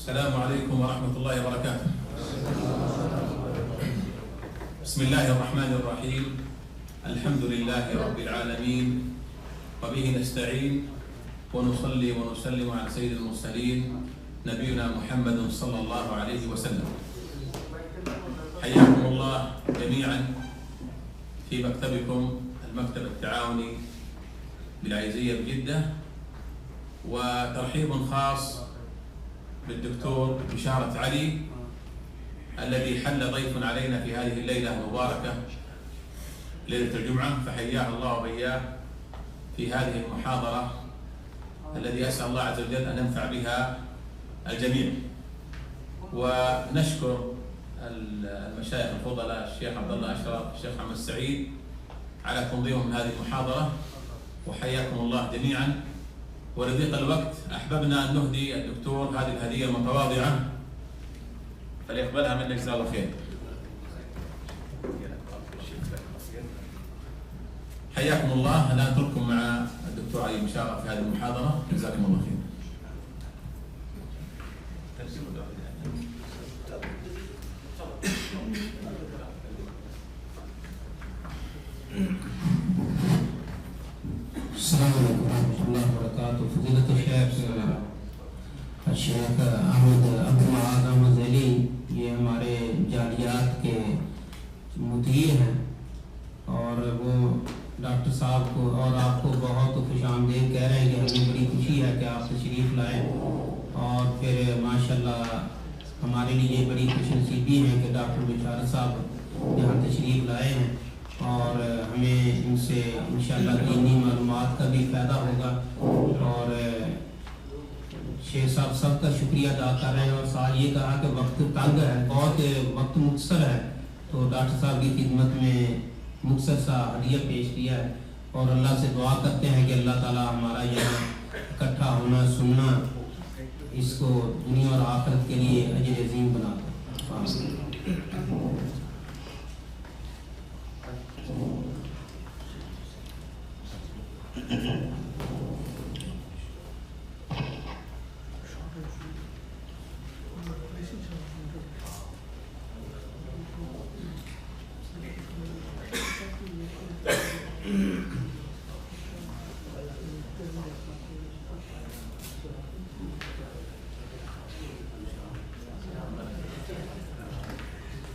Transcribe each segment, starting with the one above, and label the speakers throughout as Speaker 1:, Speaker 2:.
Speaker 1: السلام عليكم ورحمة الله وبركاته. بسم الله الرحمن الرحيم. الحمد لله رب العالمين وبه نستعين ونصلي ونسلم على سيد المرسلين نبينا محمد صلى الله عليه وسلم. حياكم الله جميعا في مكتبكم المكتب التعاوني بالعيزية بجدة، وترحيب خاص بالدكتور بشارة علي الذي حل ضيف علينا في هذه الليلة المباركة ليلة الجمعة، فحياه الله وإياه في هذه المحاضرة الذي أسأل الله عز وجل أن ينفع بها الجميع. ونشكر المشايخ الفضلاء الشيخ عبد الله أشرف، الشيخ محمد سعيد على تنظيمهم هذه المحاضرة، وحياكم الله جميعا. ولضيق الوقت أحببنا أن نهدي الدكتور هذه الهدية المتواضعة فليقبلها منا جزاه الله خير. حياكم الله. الآن نترككم مع الدكتور علي بشارة في هذه المحاضرة، جزاكم الله خير.
Speaker 2: السلام علیکم ورحمۃ اللہ وبرکاتہ. فضیلت الشیخ احمد عبدالمعاذ احمد ذیلی یہ ہمارے جالیات کے مدیر ہیں اور وہ ڈاکٹر صاحب کو اور آپ کو بہت خوش آمدید کہہ رہے ہیں کہ ہمیں بڑی خوشی ہے کہ آپ تشریف لائیں، اور پھر ماشاءاللہ ہمارے لیے یہ بڑی خوش نصیبی ہے کہ ڈاکٹر بشارت صاحب یہاں تشریف لائے ہیں اور ہمیں ان سے انشاءاللہ دینی معلومات کا بھی فائدہ ہوگا. اور شیخ صاحب سب کا شکریہ ادا کر رہے ہیں، اور ساتھ یہ کہا کہ وقت تنگ ہے، بہت وقت مختصر ہے، تو ڈاکٹر صاحب کی خدمت میں مختصر سا ہدیہ پیش کیا ہے، اور اللہ سے دعا کرتے ہیں کہ اللہ تعالی ہمارا یہاں اکٹھا ہونا سننا اس کو دنیا اور آخرت کے لیے اجر عظیم بنا دے.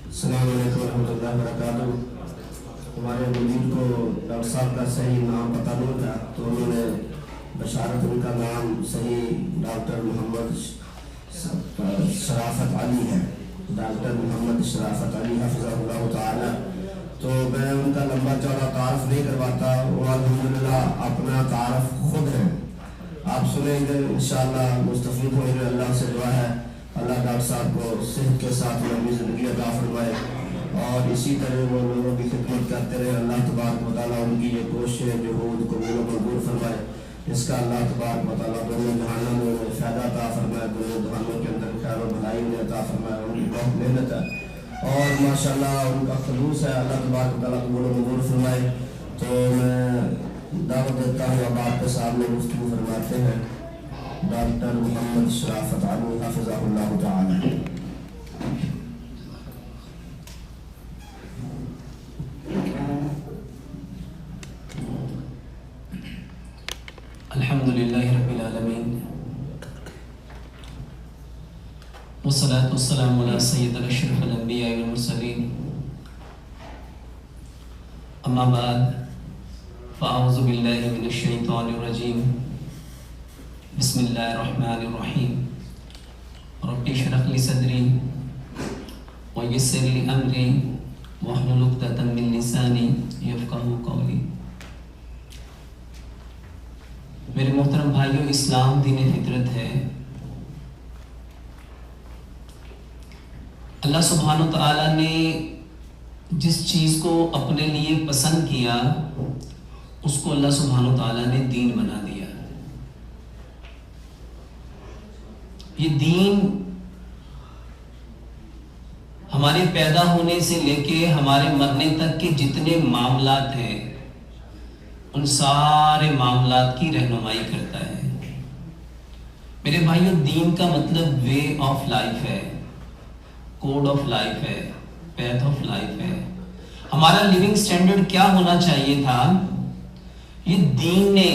Speaker 3: السلام علیکم ورحمۃ اللہ وبرکاتہ. ہمارے وزیر کو ڈاکٹر صاحب کا صحیح نام پتہ نہیں تھا، تو انہوں نے بشارت ان کا نام صحیح ڈاکٹر محمد شرافت علی ہے، ڈاکٹر محمد شرافت علی حفظہ اللہ تعالی. تو میں ان کا لمبا چوڑا تعارف نہیں کرواتا، وہ الحمدللہ اپنا تعارف خود ہے. آپ سنیں گے انشاءاللہ مستفید ہوں گے. اللہ سے دعا ہے اللہ ڈاکٹر صاحب کو صحت کے ساتھ لمبی زندگی عطا فرمائے، اور اسی طرح وہ لوگوں کی خدمت کرتے رہے. اللہ تبارک و تعالیٰ ان کی یہ کوششیں جہود قبول و منظور فرمائے. اس کا اللہ تبارک و تعالیٰ دونوں جہانوں میں فائدہ عطا فرمائے، دونوں جہانوں کے اندر خیر و بھلائی انہیں عطا فرمائے. ان کی بہت محنت ہے اور ماشاءاللہ ان کا خلوص ہے. اللہ تبارک و تعالیٰ قبول و منظور فرمائے. تو میں دعوت دیتا ہوں اب آپ کے سامنے گفتگو فرماتے ہیں ڈاکٹر محمد شرافت علی حفظہ اللہ تعالی.
Speaker 4: والصلاة والسلام على سيد أشرف الأنبياء والمرسلين أما بعد فأعوذ بالله من الشيطان الرجيم بسم الله الرحمن الرحيم رب اشرح لي صدري ويسر لي أمري واحلل عقدة من لساني يفقهوا قولي. میرے محترم بھائیوں، اسلام دین فطرت ہے. اللہ سبحانہ و تعالیٰ نے جس چیز کو اپنے لیے پسند کیا اس کو اللہ سبحانہ و تعالیٰ نے دین بنا دیا. یہ دین ہمارے پیدا ہونے سے لے کے ہمارے مرنے تک کے جتنے معاملات ہیں ان سارے معاملات کی رہنمائی کرتا ہے. میرے بھائیوں، دین کا مطلب وے آف لائف ہے، کوڈ آف لائف ہے، پیتھ آف لائف ہے. ہمارا لیونگ سٹینڈرڈ کیا ہونا چاہیے تھا یہ دین نے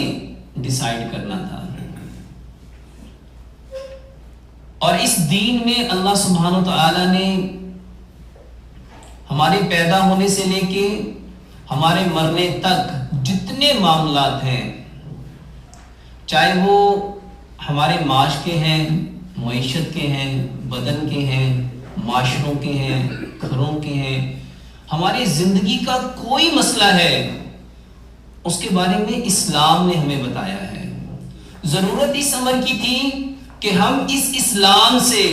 Speaker 4: ڈیسائیڈ کرنا تھا. اور اس دین میں اللہ سبحانہ و تعالی نے ہمارے پیدا ہونے سے لے کے ہمارے مرنے تک جتنے معاملات ہیں، چاہے وہ ہمارے معاش کے ہیں، معیشت کے ہیں، بدن کے ہیں، معاشروں کے ہیں، گھروں کے ہیں، ہماری زندگی کا کوئی مسئلہ ہے اس کے بارے میں اسلام نے ہمیں بتایا ہے. ضرورت اس امر کی تھی کہ ہم اس اسلام سے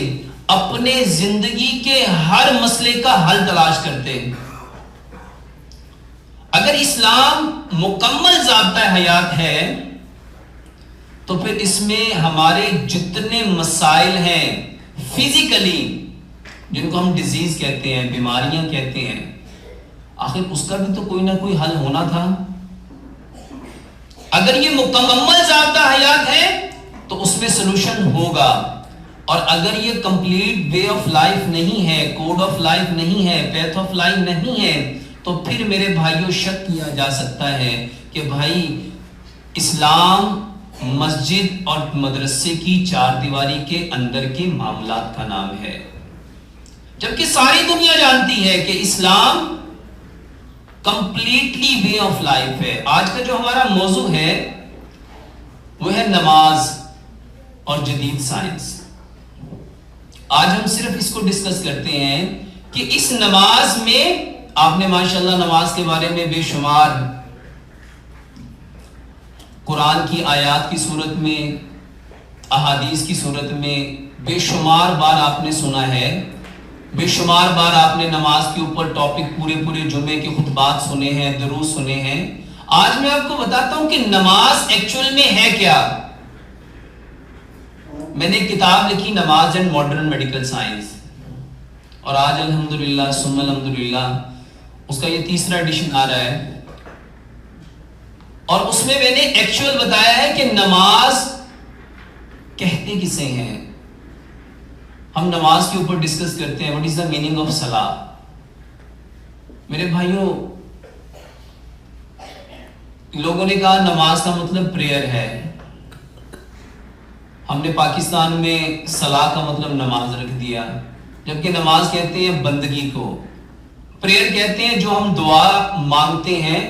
Speaker 4: اپنے زندگی کے ہر مسئلے کا حل تلاش کرتے. اگر اسلام مکمل ضابطہ حیات ہے تو پھر اس میں ہمارے جتنے مسائل ہیں فزیکلی، جن کو ہم ڈیزیز کہتے ہیں، بیماریاں کہتے ہیں، آخر اس کا بھی تو کوئی نہ کوئی حل ہونا تھا. اگر یہ مکمل ضابطہ حیات ہے تو اس میں سلوشن ہوگا، اور اگر یہ کمپلیٹ وے آف لائف نہیں ہے، کوڈ آف لائف نہیں ہے، پیتھ آف لائف نہیں ہے، تو پھر میرے بھائیوں شک کیا جا سکتا ہے کہ بھائی اسلام مسجد اور مدرسے کی چار دیواری کے اندر کے معاملات کا نام ہے. جبکہ ساری دنیا جانتی ہے کہ اسلام کمپلیٹلی وے آف لائف ہے. آج کا جو ہمارا موضوع ہے وہ ہے نماز اور جدید سائنس. آج ہم صرف اس کو ڈسکس کرتے ہیں کہ اس نماز میں آپ نے ماشاءاللہ نماز کے بارے میں بے شمار قرآن کی آیات کی صورت میں، احادیث کی صورت میں بے شمار بار آپ نے سنا ہے. بے شمار بار آپ نے نماز کے اوپر ٹاپک پورے جمعے کے خطبات سنے ہیں، دروس سنے ہیں. آج میں آپ کو بتاتا ہوں کہ نماز ایکچوئل میں ہے کیا. میں نے ایک کتاب لکھی، نماز اینڈ ماڈرن میڈیکل سائنس، اور آج الحمدللہ ثم الحمدللہ اس کا یہ تیسرا ایڈیشن آ رہا ہے. اور اس میں نے ایکچوئل بتایا ہے کہ نماز کہتے کسے ہیں. ہم نماز کے اوپر ڈسکس کرتے ہیں، what is the meaning of صلاح. میرے بھائیوں، لوگوں نے کہا نماز کا مطلب پریئر ہے. ہم نے پاکستان میں صلاح کا مطلب نماز رکھ دیا، جبکہ نماز کہتے ہیں بندگی کو، پریئر کہتے ہیں جو ہم دعا مانگتے ہیں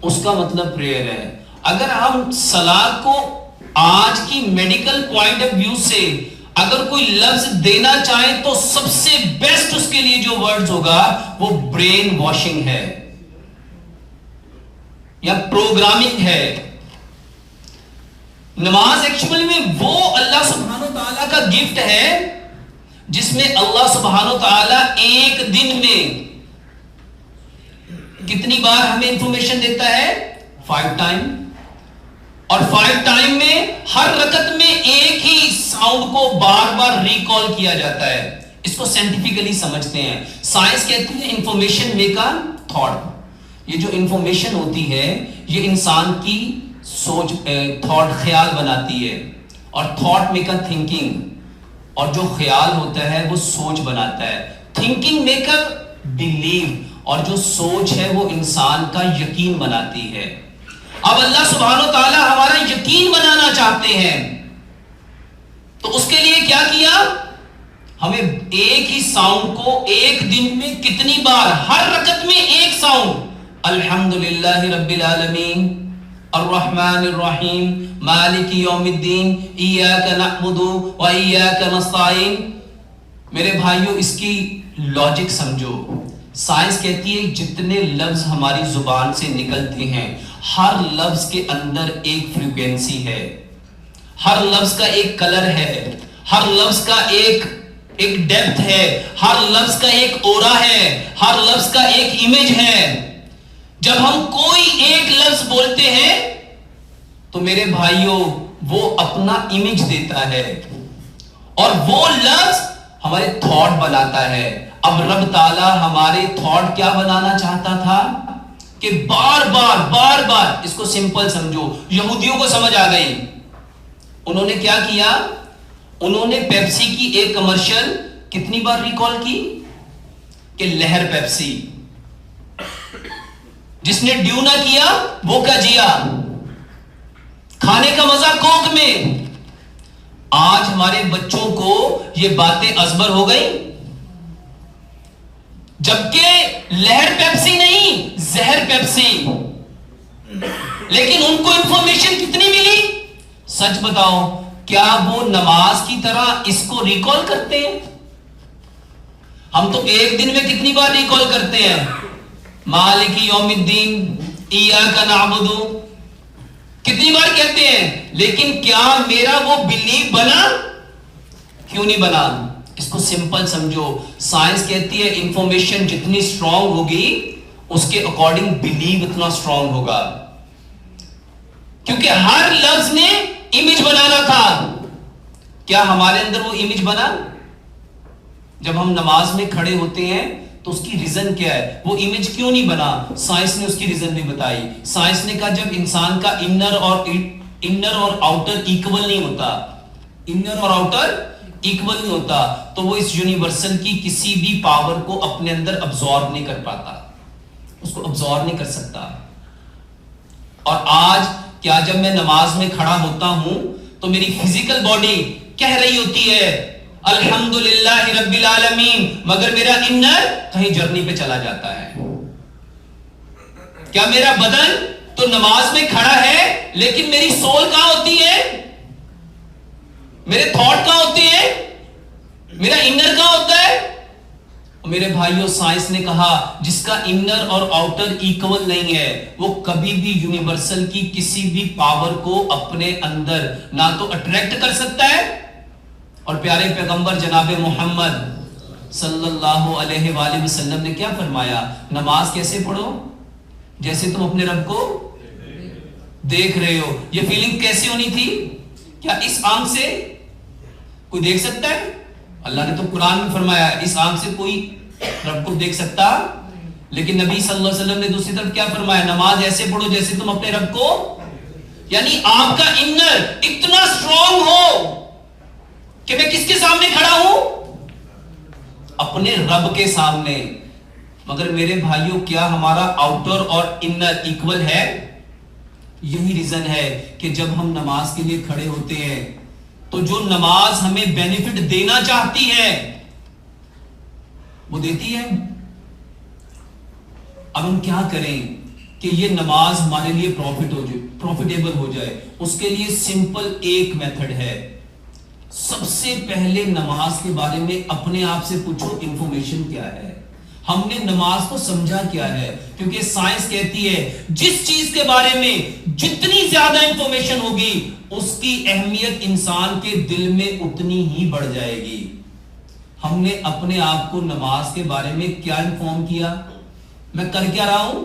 Speaker 4: اس کا مطلب پریئر ہے. اگر ہم صلاح کو آج کی میڈیکل پوائنٹ آف ویو سے اگر کوئی لفظ دینا چاہیں تو سب سے بیسٹ اس کے لیے جو ورڈز ہوگا وہ برین واشنگ ہے یا پروگرامنگ ہے. نماز ایکچوئل میں وہ اللہ سبحانہ تعالیٰ کا گفٹ ہے جس میں اللہ سبحانہ تعالیٰ ایک دن میں کتنی بار ہمیں انفارمیشن دیتا ہے؟ 5 ٹائم. اور 5 ٹائم میں ہر رکعت میں ایک ہی ساؤنڈ کو بار بار ریکال کیا جاتا ہے. اس کو سائنٹیفکلی سمجھتے ہیں. سائنس کہتی ہے انفارمیشن میک اے تھاٹ. یہ جو انفارمیشن ہوتی ہے یہ انسان کی سوچ، تھاٹ، خیال بناتی ہے، اور تھاٹ میک اے تھنکنگ، اور جو خیال ہوتا ہے وہ سوچ بناتا ہے. تھنکنگ میک اے بلیو، اور جو سوچ ہے وہ انسان کا یقین بناتی ہے. اب اللہ سبحانہ و تعالی ہمارا یقین بنانا چاہتے ہیں تو اس کے لیے کیا کیا؟ ہمیں ایک ہی ساؤنڈ کو ایک دن میں کتنی بار، ہر رکعت میں ایک ساؤنڈ، الحمدللہ رب العالمین الرحمن الرحیم مالک یوم الدین ایاک نعبد و ایاک نستعین. میرے بھائیوں اس کی لاجک سمجھو. سائنس کہتی ہے جتنے لفظ ہماری زبان سے نکلتے ہیں ہر لفظ کے اندر ایک فریکوینسی ہے، ہر لفظ کا ایک کلر ہے، ہر لفظ کا ایک ڈیپتھ ہے، ہر لفظ کا ایک اورا ہے، ہر لفظ کا ایک امیج ہے. جب ہم کوئی ایک لفظ بولتے ہیں تو میرے بھائیوں وہ اپنا امیج دیتا ہے اور وہ لفظ ہمارے تھاٹ بناتا ہے. اب رب تعالی ہمارے تھاٹ کیا بنانا چاہتا تھا کہ بار بار اس کو سمپل سمجھو. یہودیوں کو سمجھ آ گئی. انہوں نے کیا کیا؟ انہوں نے پیپسی کی ایک کمرشل کتنی بار ریکال کی کہ لہر پیپسی. جس نے ڈیو نہ کیا وہ کیا جیا؟ کھانے کا مزہ کوک میں. آج ہمارے بچوں کو یہ باتیں ازبر ہو گئی، جبکہ لہر پیپسی نہیں زہر پیپسی. لیکن ان کو انفارمیشن کتنی ملی؟ سچ بتاؤ کیا وہ نماز کی طرح اس کو ریکال کرتے ہیں؟ ہم تو ایک دن میں کتنی بار ریکال کرتے ہیں؟ مالک یوم الدین ایاک نعبد، کتنی بار کہتے ہیں، لیکن کیا میرا وہ بلیو بنا؟ کیوں نہیں بنا؟ اس کو سمپل سمجھو. سائنس کہتی ہے انفارمیشن جتنی اسٹرانگ ہوگی اس کے اکارڈنگ بلیو اتنا اسٹرانگ ہوگا. کیونکہ ہر لفظ نے امیج بنانا تھا. کیا ہمارے اندر وہ امیج بنا؟ جب ہم نماز میں کھڑے ہوتے ہیں تو اس کی ریزن کیا ہے؟ وہ امیج کیوں نہیں بنا؟ سائنس نے اس کی ریزن بھی بتائی. سائنس نے کہا جب انسان کا انر اور آؤٹر ایکول نہیں ہوتا، انر اور آؤٹر ایکول نہیں ہوتا تو وہ اس یونیورسل کی کسی بھی پاور کو اپنے اندر ابزارب نہیں کر پاتا، اس کو ابزارب نہیں کر سکتا. اور آج کیا جب میں نماز میں کھڑا ہوتا ہوں تو میری فزیکل باڈی کہہ رہی ہوتی ہے الحمدللہ رب العالمین، مگر میرا انر کہیں جرنی پہ چلا جاتا ہے. کیا میرا بدن تو نماز میں کھڑا ہے لیکن میری سول کہاں ہوتی ہے؟ میرے تھاٹ کہاں ہوتے ہیں؟ میرا انر کہاں ہوتا ہے؟ میرے بھائیوں سائنس نے کہا جس کا انر اور آؤٹر ایکول نہیں ہے وہ کبھی بھی یونیورسل کی کسی بھی پاور کو اپنے اندر نہ تو اٹریکٹ کر سکتا ہے. اور پیارے پیغمبر جناب محمد صلی اللہ علیہ وآلہ وسلم نے کیا فرمایا؟ نماز کیسے پڑھو؟ جیسے تم اپنے رب کو دیکھ رہے ہو. یہ فیلنگ کیسے ہونی تھی؟ کیا اس آنکھ سے کوئی دیکھ سکتا ہے؟ اللہ نے تو قرآن میں فرمایا اس آنکھ سے کوئی رب کو دیکھ سکتا، لیکن نبی صلی اللہ علیہ وسلم نے دوسری طرف کیا فرمایا؟ نماز ایسے پڑھو جیسے تم اپنے رب کو، یعنی آپ کا انر اتنا اسٹرانگ ہو کہ میں کس کے سامنے کھڑا ہوں؟ اپنے رب کے سامنے. مگر میرے بھائیوں کیا ہمارا آؤٹر اور انر ایکول ہے؟ یہی ریزن ہے کہ جب ہم نماز کے لیے کھڑے ہوتے ہیں تو جو نماز ہمیں بینیفٹ دینا چاہتی ہے وہ دیتی ہے. اب ہم کیا کریں کہ یہ نماز ہمارے لیے پروفیٹیبل ہو جائے؟ اس کے لیے سمپل ایک میتھڈ ہے. سب سے پہلے نماز کے بارے میں اپنے آپ سے پوچھو انفارمیشن کیا ہے؟ ہم نے نماز کو سمجھا کیا ہے؟ کیونکہ سائنس کہتی ہے جس چیز کے بارے میں جتنی زیادہ انفارمیشن ہوگی اس کی اہمیت انسان کے دل میں اتنی ہی بڑھ جائے گی. ہم نے اپنے آپ کو نماز کے بارے میں کیا انفارم کیا؟ میں کر کیا رہا ہوں؟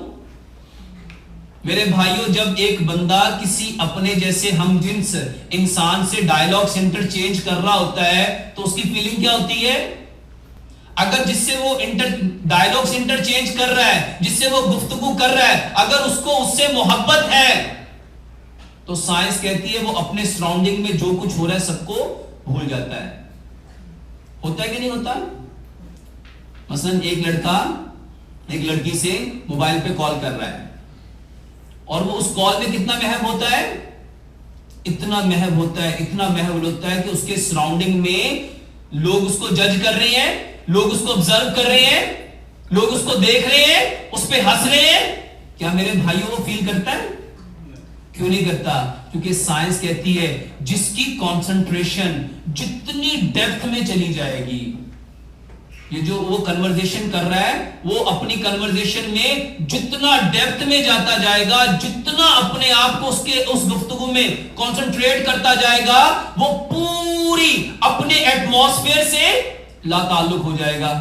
Speaker 4: میرے بھائیوں جب ایک بندہ کسی اپنے جیسے ہم جنس انسان سے ڈائلاگز انٹرچینج کر رہا ہوتا ہے تو اس کی فیلنگ کیا ہوتی ہے؟ اگر جس سے وہ ڈائلاگز انٹرچینج کر رہا ہے، جس سے وہ گفتگو کر رہا ہے، اگر اس کو اس سے محبت ہے تو سائنس کہتی ہے وہ اپنے سراؤنڈنگ میں جو کچھ ہو رہا ہے سب کو بھول جاتا ہے. ہوتا ہے کہ نہیں ہوتا؟ مثلا ایک لڑکا ایک لڑکی سے موبائل پہ کال کر رہا ہے اور وہ اس کال میں کتنا محب ہوتا ہے؟ اتنا محب ہوتا ہے، اتنا محب ہوتا ہے کہ اس کے سراؤنڈنگ میں لوگ اس کو جج کر رہے ہیں, لوگ اس کو آبزرو کر رہے ہیں, لوگ اس کو دیکھ رہے ہیں, اس پہ ہنس رہے ہیں. کیا میرے بھائیوں وہ فیل کرتا ہے؟ کیوں نہیں کرتا؟ کیونکہ سائنس کہتی ہے جس کی کانسنٹریشن جتنی ڈیپتھ میں چلی جائے گی, یہ جو وہ کنورزیشن کر رہا ہے وہ اپنی کنورزیشن میں جتنا ڈیپتھ میں جاتا جائے گا, جتنا اپنے آپ کو اس گفتگو میں کنسنٹریٹ کرتا جائے گا, وہ پوری اپنے ایٹماسفیئر سے لا تعلق ہو جائے گا.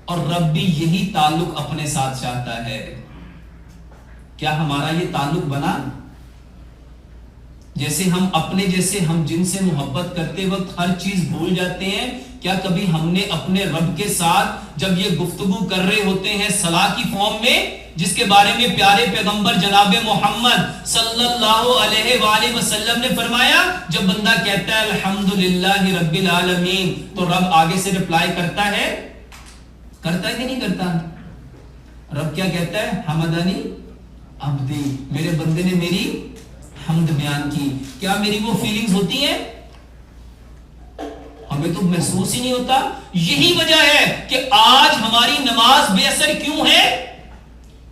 Speaker 4: اور رب بھی یہی تعلق اپنے ساتھ چاہتا ہے. کیا ہمارا یہ تعلق بنا؟ جیسے ہم اپنے جیسے ہم جن سے محبت کرتے وقت ہر چیز بھول جاتے ہیں, کیا کبھی ہم نے اپنے رب کے ساتھ جب یہ گفتگو کر رہے ہوتے ہیں صلاح کی فارم میں, جس کے بارے میں پیارے پیغمبر جناب محمد صلی اللہ علیہ وآلہ وسلم نے فرمایا, جب بندہ کہتا ہے الحمدللہ رب العالمین, تو رب آگے سے رپلائی کرتا ہے کہ نہیں کرتا؟ رب کیا کہتا ہے؟ حمدانی عبدی, میرے بندے نے میری حمد بیان کی. کیا میری وہ فیلنگز ہوتی ہیں؟ ہمیں تو محسوس ہی نہیں ہوتا. یہی وجہ ہے کہ آج ہماری نماز بے اثر کیوں ہے,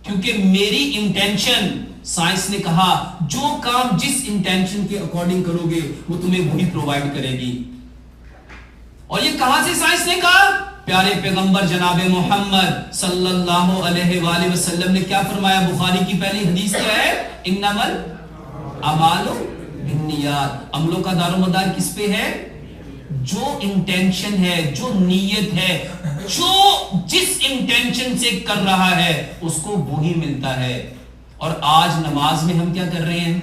Speaker 4: کیونکہ میری انٹینشن, سائنس نے کہا جو کام جس انٹینشن کے اکارڈنگ کرو گے وہ تمہیں وہی پرووائڈ کرے گی. اور یہ کہاں سے سائنس نے کہا؟ پیارے پیغمبر جناب محمد صلی اللہ علیہ وآلہ وسلم نے کیا فرمایا؟ بخاری کی پہلی حدیث کیا ہے؟ انما الاعمال بالنیات. عملوں کا دار و مدار کس پہ ہے؟ جو انٹینشن ہے, جو نیت ہے, جو جس انٹینشن سے کر رہا ہے اس کو وہی ملتا ہے. اور آج نماز میں ہم کیا کر رہے ہیں؟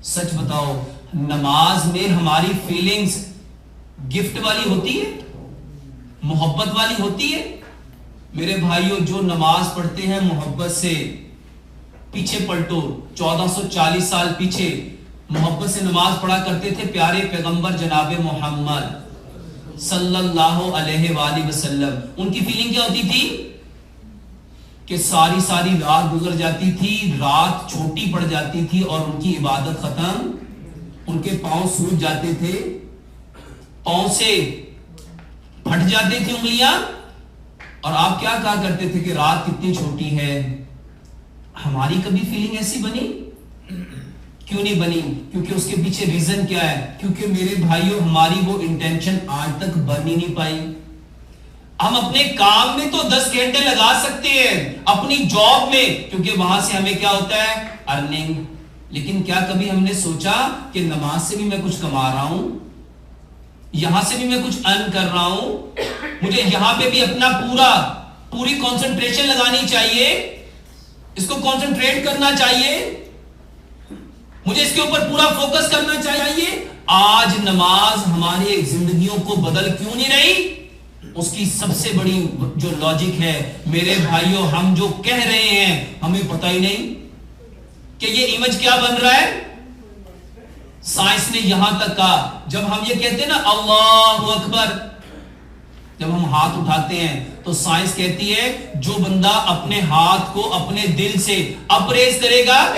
Speaker 4: سچ بتاؤ, نماز میں ہماری فیلنگز گفٹ والی ہوتی ہے, محبت والی ہوتی ہے؟ میرے بھائیوں, جو نماز پڑھتے ہیں محبت سے, پیچھے پلٹو 1440 سال پیچھے محبت سے نماز پڑھا کرتے تھے پیارے پیغمبر جناب محمد صلی اللہ علیہ وآلہ وسلم. ان کی فیلنگ کیا ہوتی تھی کہ ساری رات گزر جاتی تھی, رات چھوٹی پڑ جاتی تھی اور ان کی عبادت ختم, ان کے پاؤں سوج جاتے تھے, پاؤں سے پھٹ جاتی تھی انگلیاں, اور آپ کیا کہا کرتے تھے کہ رات کتنی چھوٹی ہے. ہماری کبھی فیلنگ ایسی بنی؟ کیوں نہیں بنی؟ کیونکہ اس کے پیچھے ریزن کیا ہے؟ کیونکہ میرے بھائیوں ہماری وہ انٹینشن آج تک بن ہی نہیں پائی. ہم اپنے کام میں تو 10 گھنٹے لگا سکتے ہیں, اپنی جاب میں, کیونکہ وہاں سے ہمیں کیا ہوتا ہے؟ ارننگ. لیکن کیا کبھی ہم نے سوچا کہ نماز سے بھی میں کچھ کما رہا ہوں, یہاں سے بھی میں کچھ ارن کر رہا ہوں, مجھے یہاں پہ بھی اپنا پوری کنسنٹریشن لگانی چاہیے, اس کو کنسنٹریٹ کرنا چاہیے, مجھے اس کے اوپر پورا فوکس کرنا چاہیے. آج نماز ہماری زندگیوں کو بدل کیوں نہیں رہی؟ اس کی سب سے بڑی جو لاجک ہے میرے بھائیوں, ہم جو کہہ رہے ہیں ہمیں پتہ ہی نہیں کہ یہ امیج کیا بن رہا ہے. سائنس نے یہاں تک کہا, جب ہم یہ کہتے ہیں نا اللہ اکبر, جب ہم ہاتھ اٹھاتے ہیں تو سائنس کہتی ہے جو بندہ اپنے ہاتھ کو اپنے دل سے اپریز کرے گا,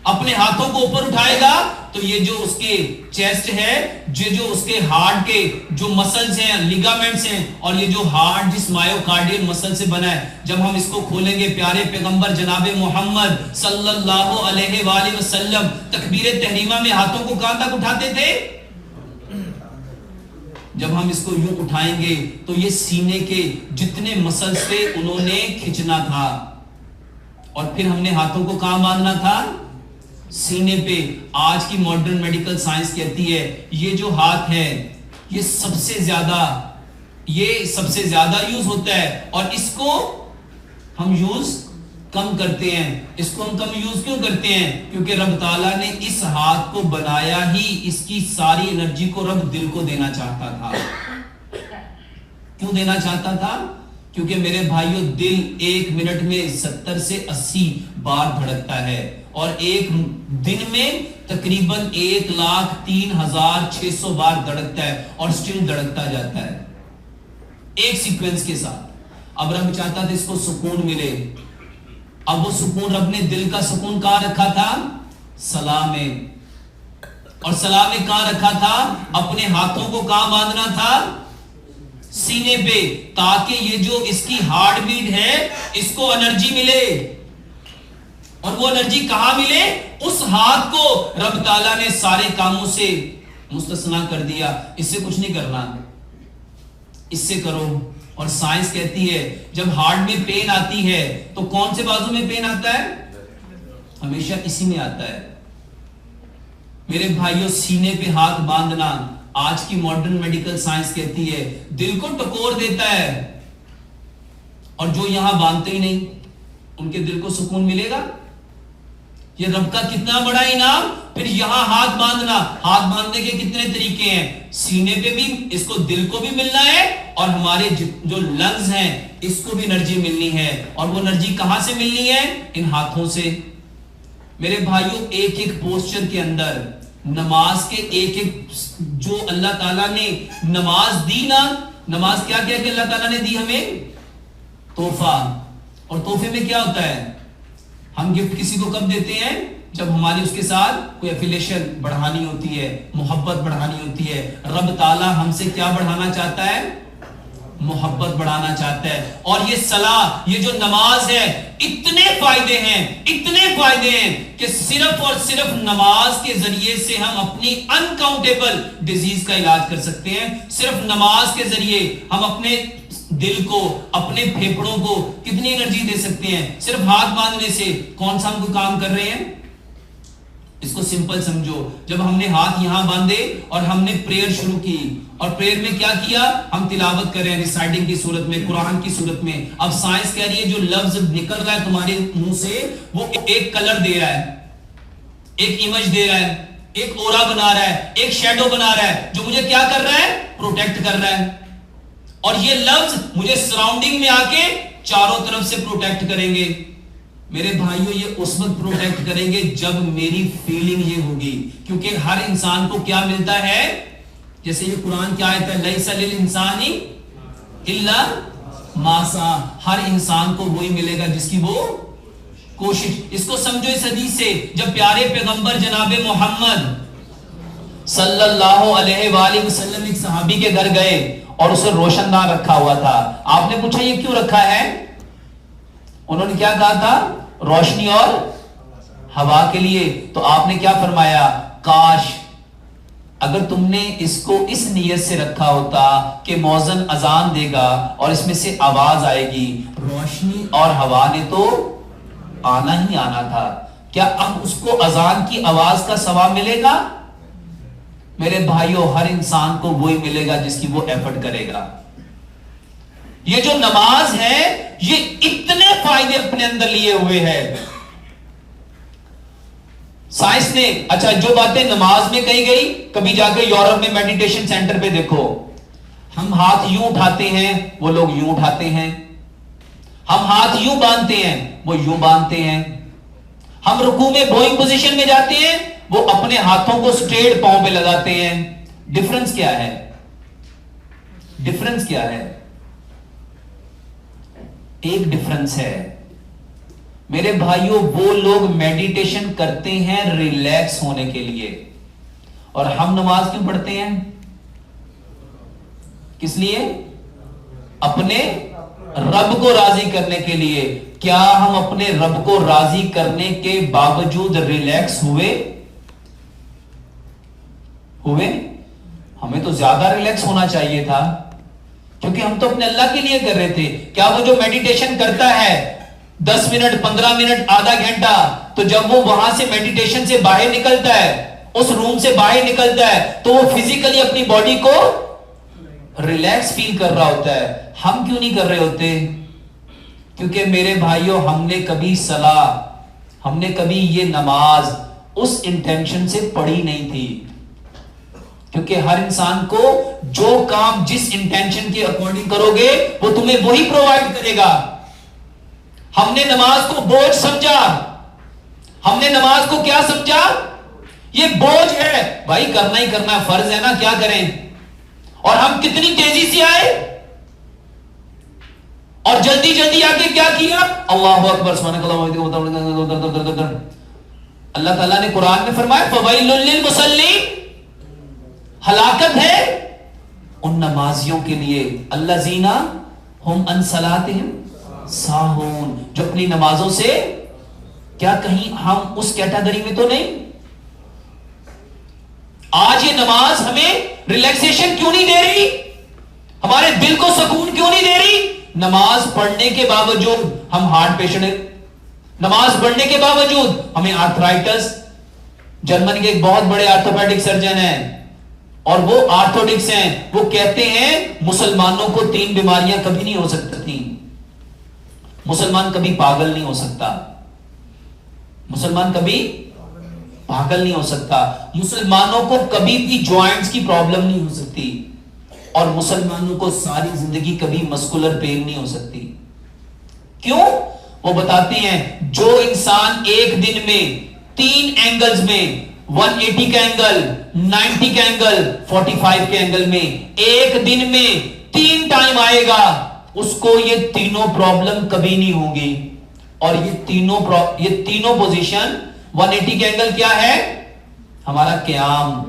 Speaker 4: اپنے ہاتھوں کو اوپر اٹھائے گا, تو یہ جو اس کے چیسٹ ہے, جو اس کے ہارٹ کے جو مسلز ہیں, لیگامنٹس ہیں, اور یہ جو ہارٹ جس مائیوکارڈیل مسل سے بنا ہے, جب ہم اس کو کھولیں گے پیارے پیغمبر جناب محمد صلی اللہ علیہ وآلہ وسلم تکبیر تحریمہ میں ہاتھوں کو کہاں تک اٹھاتے تھے؟ جب ہم اس کو یوں اٹھائیں گے تو یہ سینے کے جتنے مسلز تھے انہوں نے کھچنا تھا, اور پھر ہم نے ہاتھوں کو کہاں باندھنا تھا؟ سینے پہ. آج کی ماڈرن میڈیکل سائنس کہتی ہے یہ جو ہاتھ ہے یہ سب سے زیادہ یوز ہوتا ہے, اور اس کو ہم یوز کم کرتے ہیں. اس کو ہم کم یوز کیوں کرتے ہیں؟ کیونکہ رب تعالیٰ نے اس ہاتھ کو بنایا ہی, اس کی ساری انرجی کو رب دل کو دینا چاہتا تھا. کیوں دینا چاہتا تھا؟ کیونکہ میرے بھائیوں دل 1 منٹ میں 70 سے 80 بار دھڑکتا ہے, اور ایک دن میں تقریباً 1,03,600 بار دھڑکتا ہے, اور سٹل دھڑکتا جاتا ہے ایک سیکوینس کے ساتھ. اب رب چاہتا تھا اس کو سکون ملے, اب وہ سکون رب نے دل کا سکون کہاں رکھا تھا؟ صلاح میں. اور سلام نے کہاں رکھا تھا؟ اپنے ہاتھوں کو کہاں باندھنا تھا؟ سینے پہ، تاکہ یہ جو اس کی ہارٹ بیٹ ہے اس کو انرجی ملے. اور وہ انرجی کہاں ملے؟ اس ہاتھ کو رب تعالیٰ نے سارے کاموں سے مستثنا کر دیا. اس سے کچھ نہیں کرنا، اس سے کرو. اور سائنس کہتی ہے جب ہارٹ میں پین آتی ہے تو کون سے بازو میں پین آتا ہے؟ ہمیشہ اسی میں آتا ہے. میرے بھائیوں، سینے پہ ہاتھ باندھنا آج کی ماڈرن میڈیکل سائنس کہتی ہے دل کو ٹکور دیتا ہے. اور جو یہاں باندھتے ہی نہیں ان کے دل کو سکون ملے گا؟ یہ رب کا کتنا بڑا انعام. پھر یہاں ہاتھ باندھنا، ہاتھ باندھنے کے کتنے طریقے ہیں. سینے پہ بھی اس کو دل کو بھی ملنا ہے، اور ہمارے جو لنگز ہیں اس کو بھی انرجی ملنی ہے. اور وہ انرجی کہاں سے ملنی ہے؟ ان ہاتھوں سے. میرے بھائیوں، ایک ایک پوسچر کے اندر نماز کے ایک ایک جو اللہ تعالیٰ نے نماز دی نا، نماز کیا کیا کہ اللہ تعالیٰ نے دی ہمیں؟ تحفہ. اور تحفے میں کیا ہوتا ہے؟ ہم گفٹ کسی کو کب دیتے ہیں؟ جب ہماری اس کے ساتھ کوئی ایفیلیشن بڑھانی ہوتی ہے، محبت بڑھانی ہوتی ہے. رب تعالیٰ ہم سے کیا بڑھانا چاہتا ہے؟ محبت بڑھانا چاہتا ہے. اور یہ صلاح، یہ جو نماز ہے، اتنے فائدے ہیں، اتنے فائدے ہیں کہ صرف اور صرف نماز کے ذریعے سے ہم اپنی انکاؤنٹیبل ڈیزیز کا علاج کر سکتے ہیں. صرف نماز کے ذریعے ہم اپنے دل کو، اپنے پھیپھڑوں کو کتنی انرجی دے سکتے ہیں. صرف ہاتھ باندھنے سے کون سا ہم کو کام کر رہے ہیں؟ اس کو سمپل سمجھو. جب ہم نے ہاتھ یہاں باندھے اور ہم نے پریئر شروع کی، اور پریئر میں کیا کیا؟ ہم تلاوت کر رہے ہیں ریسائٹنگ کی صورت میں، قرآن کی صورت میں. اب سائنس کہہ رہی ہے جو لفظ نکل رہا ہے تمہارے منہ سے وہ ایک کلر دے رہا ہے، ایک امیج دے رہا ہے، ایک اورا بنا رہا ہے، ایک شیڈو بنا رہا ہے جو مجھے کیا کر رہا ہے؟ پروٹیکٹ کر رہا ہے. اور یہ لفظ مجھے سراؤنڈنگ میں آ کے چاروں طرف سے پروٹیکٹ کریں گے. میرے بھائیوں، یہ اس وقت پروٹیکٹ کریں گے جب میری فیلنگ یہ ہوگی. کیونکہ ہر انسان کو کیا ملتا ہے؟ جیسے یہ قرآن کی آیت ہے لیس للانسان الا ما سعی، ہر انسان کو وہی ملے گا جس کی وہ کوشش. اس کو سمجھو اس حدیث سے، جب پیارے پیغمبر جناب محمد صلی اللہ علیہ وآلہ وسلم ایک صحابی کے گھر گئے اور اسے روشن دان رکھا ہوا تھا. آپ نے پوچھا یہ کیوں رکھا ہے؟ انہوں نے کیا کہا تھا؟ روشنی اور ہوا کے لیے. تو آپ نے کیا فرمایا؟ کاش اگر تم نے اس کو اس نیت سے رکھا ہوتا کہ مؤذن اذان دے گا اور اس میں سے آواز آئے گی، روشنی اور ہوا نے تو آنا ہی آنا تھا. کیا اب اس کو اذان کی آواز کا ثواب ملے گا؟ میرے بھائیوں، ہر انسان کو وہی ملے گا جس کی وہ ایفرٹ کرے گا. یہ جو نماز ہے یہ اتنے فائدے اپنے اندر لیے ہوئے ہے. سائنس نے، اچھا جو باتیں نماز میں کہی گئی، کبھی جا کے یورپ میں میڈیٹیشن سینٹر پہ دیکھو، ہم ہاتھ یوں اٹھاتے ہیں وہ لوگ یوں اٹھاتے ہیں، ہم ہاتھ یوں باندھتے ہیں وہ یوں باندھتے ہیں، ہم رکوع میں بوئنگ پوزیشن میں جاتے ہیں وہ اپنے ہاتھوں کو سٹریٹ پاؤں پہ لگاتے ہیں. ڈفرنس کیا ہے؟ ڈفرنس کیا ہے؟ ایک ڈفرنس ہے میرے بھائیوں، وہ لوگ میڈیٹیشن کرتے ہیں ریلیکس ہونے کے لیے، اور ہم نماز کیوں پڑھتے ہیں؟ کس لیے؟ اپنے رب کو راضی کرنے کے لیے. کیا ہم اپنے رب کو راضی کرنے کے باوجود ریلیکس ہوئے؟ ہمیں تو زیادہ ریلیکس ہونا چاہیے تھا، کیونکہ ہم تو اپنے اللہ کے لیے کر رہے تھے. کیا وہ جو میڈیٹیشن کرتا ہے 10 منٹ 15 منٹ آدھا گھنٹہ، تو جب وہ وہاں سے میڈیٹیشن سے باہر نکلتا ہے، اس روم سے باہر نکلتا ہے، تو وہ فزیکلی اپنی باڈی کو ریلیکس فیل کر رہا ہوتا ہے؟ ہم کیوں نہیں کر رہے ہوتے؟ کیونکہ میرے بھائیوں، ہم نے کبھی صلاح، ہم نے کبھی یہ نماز اس انٹینشن سے پڑھی نہیں تھی. کیونکہ ہر انسان کو جو کام جس انٹینشن کے اکارڈنگ کرو گے وہ تمہیں وہی پرووائڈ کرے گا. ہم نے نماز کو بوجھ سمجھا، ہم نے نماز کو کیا سمجھا؟ یہ بوجھ ہے بھائی، کرنا ہی کرنا، فرض ہے نا، کیا کریں. اور ہم کتنی تیزی سے آئے اور جلدی جلدی آ کے کیا کیا؟ اللہ اکبر، سبحانک اللہم وبحمدک، اللہ تعالیٰ نے قرآن میں فرمایا فویل للمصلین، ہلاکت ہے ان نمازیوں کے لیے، الذین ہم عن صلاتہم ساہون، جو اپنی نمازوں سے، کیا کہیں ہم اس کیٹیگری میں تو نہیں؟ آج یہ نماز ہمیں ریلیکسیشن کیوں نہیں دے رہی؟ ہمارے دل کو سکون کیوں نہیں دے رہی؟ نماز پڑھنے کے باوجود ہم ہارٹ پیشنٹ، نماز پڑھنے کے باوجود ہمیں آرتھرائٹس، جرمن کے ایک بہت بڑے آرتھوپیڈک سرجن ہیں اور وہ آرتھوڈکس ہیں، وہ کہتے ہیں مسلمانوں کو 3 بیماریاں کبھی نہیں ہو سکتی، مسلمان کبھی پاگل نہیں ہو سکتا، مسلمان کبھی پاگل نہیں ہو سکتا، مسلمانوں کو کبھی بھی جوائنٹس کی پرابلم نہیں ہو سکتی، اور مسلمانوں کو ساری زندگی کبھی مسکولر پین نہیں ہو سکتی۔ کیوں؟ وہ بتاتے ہیں جو انسان ایک دن میں 3 اینگلز میں 180 کا اینگل، 90 کا اینگل، 45 کے اینگل میں ایک دن میں 3 ٹائم آئے گا، اس کو یہ تینوں پرابلم کبھی نہیں ہوں گی۔ اور یہ تینوں پوزیشن، 180 کا اینگل کیا ہے؟ ہمارا قیام،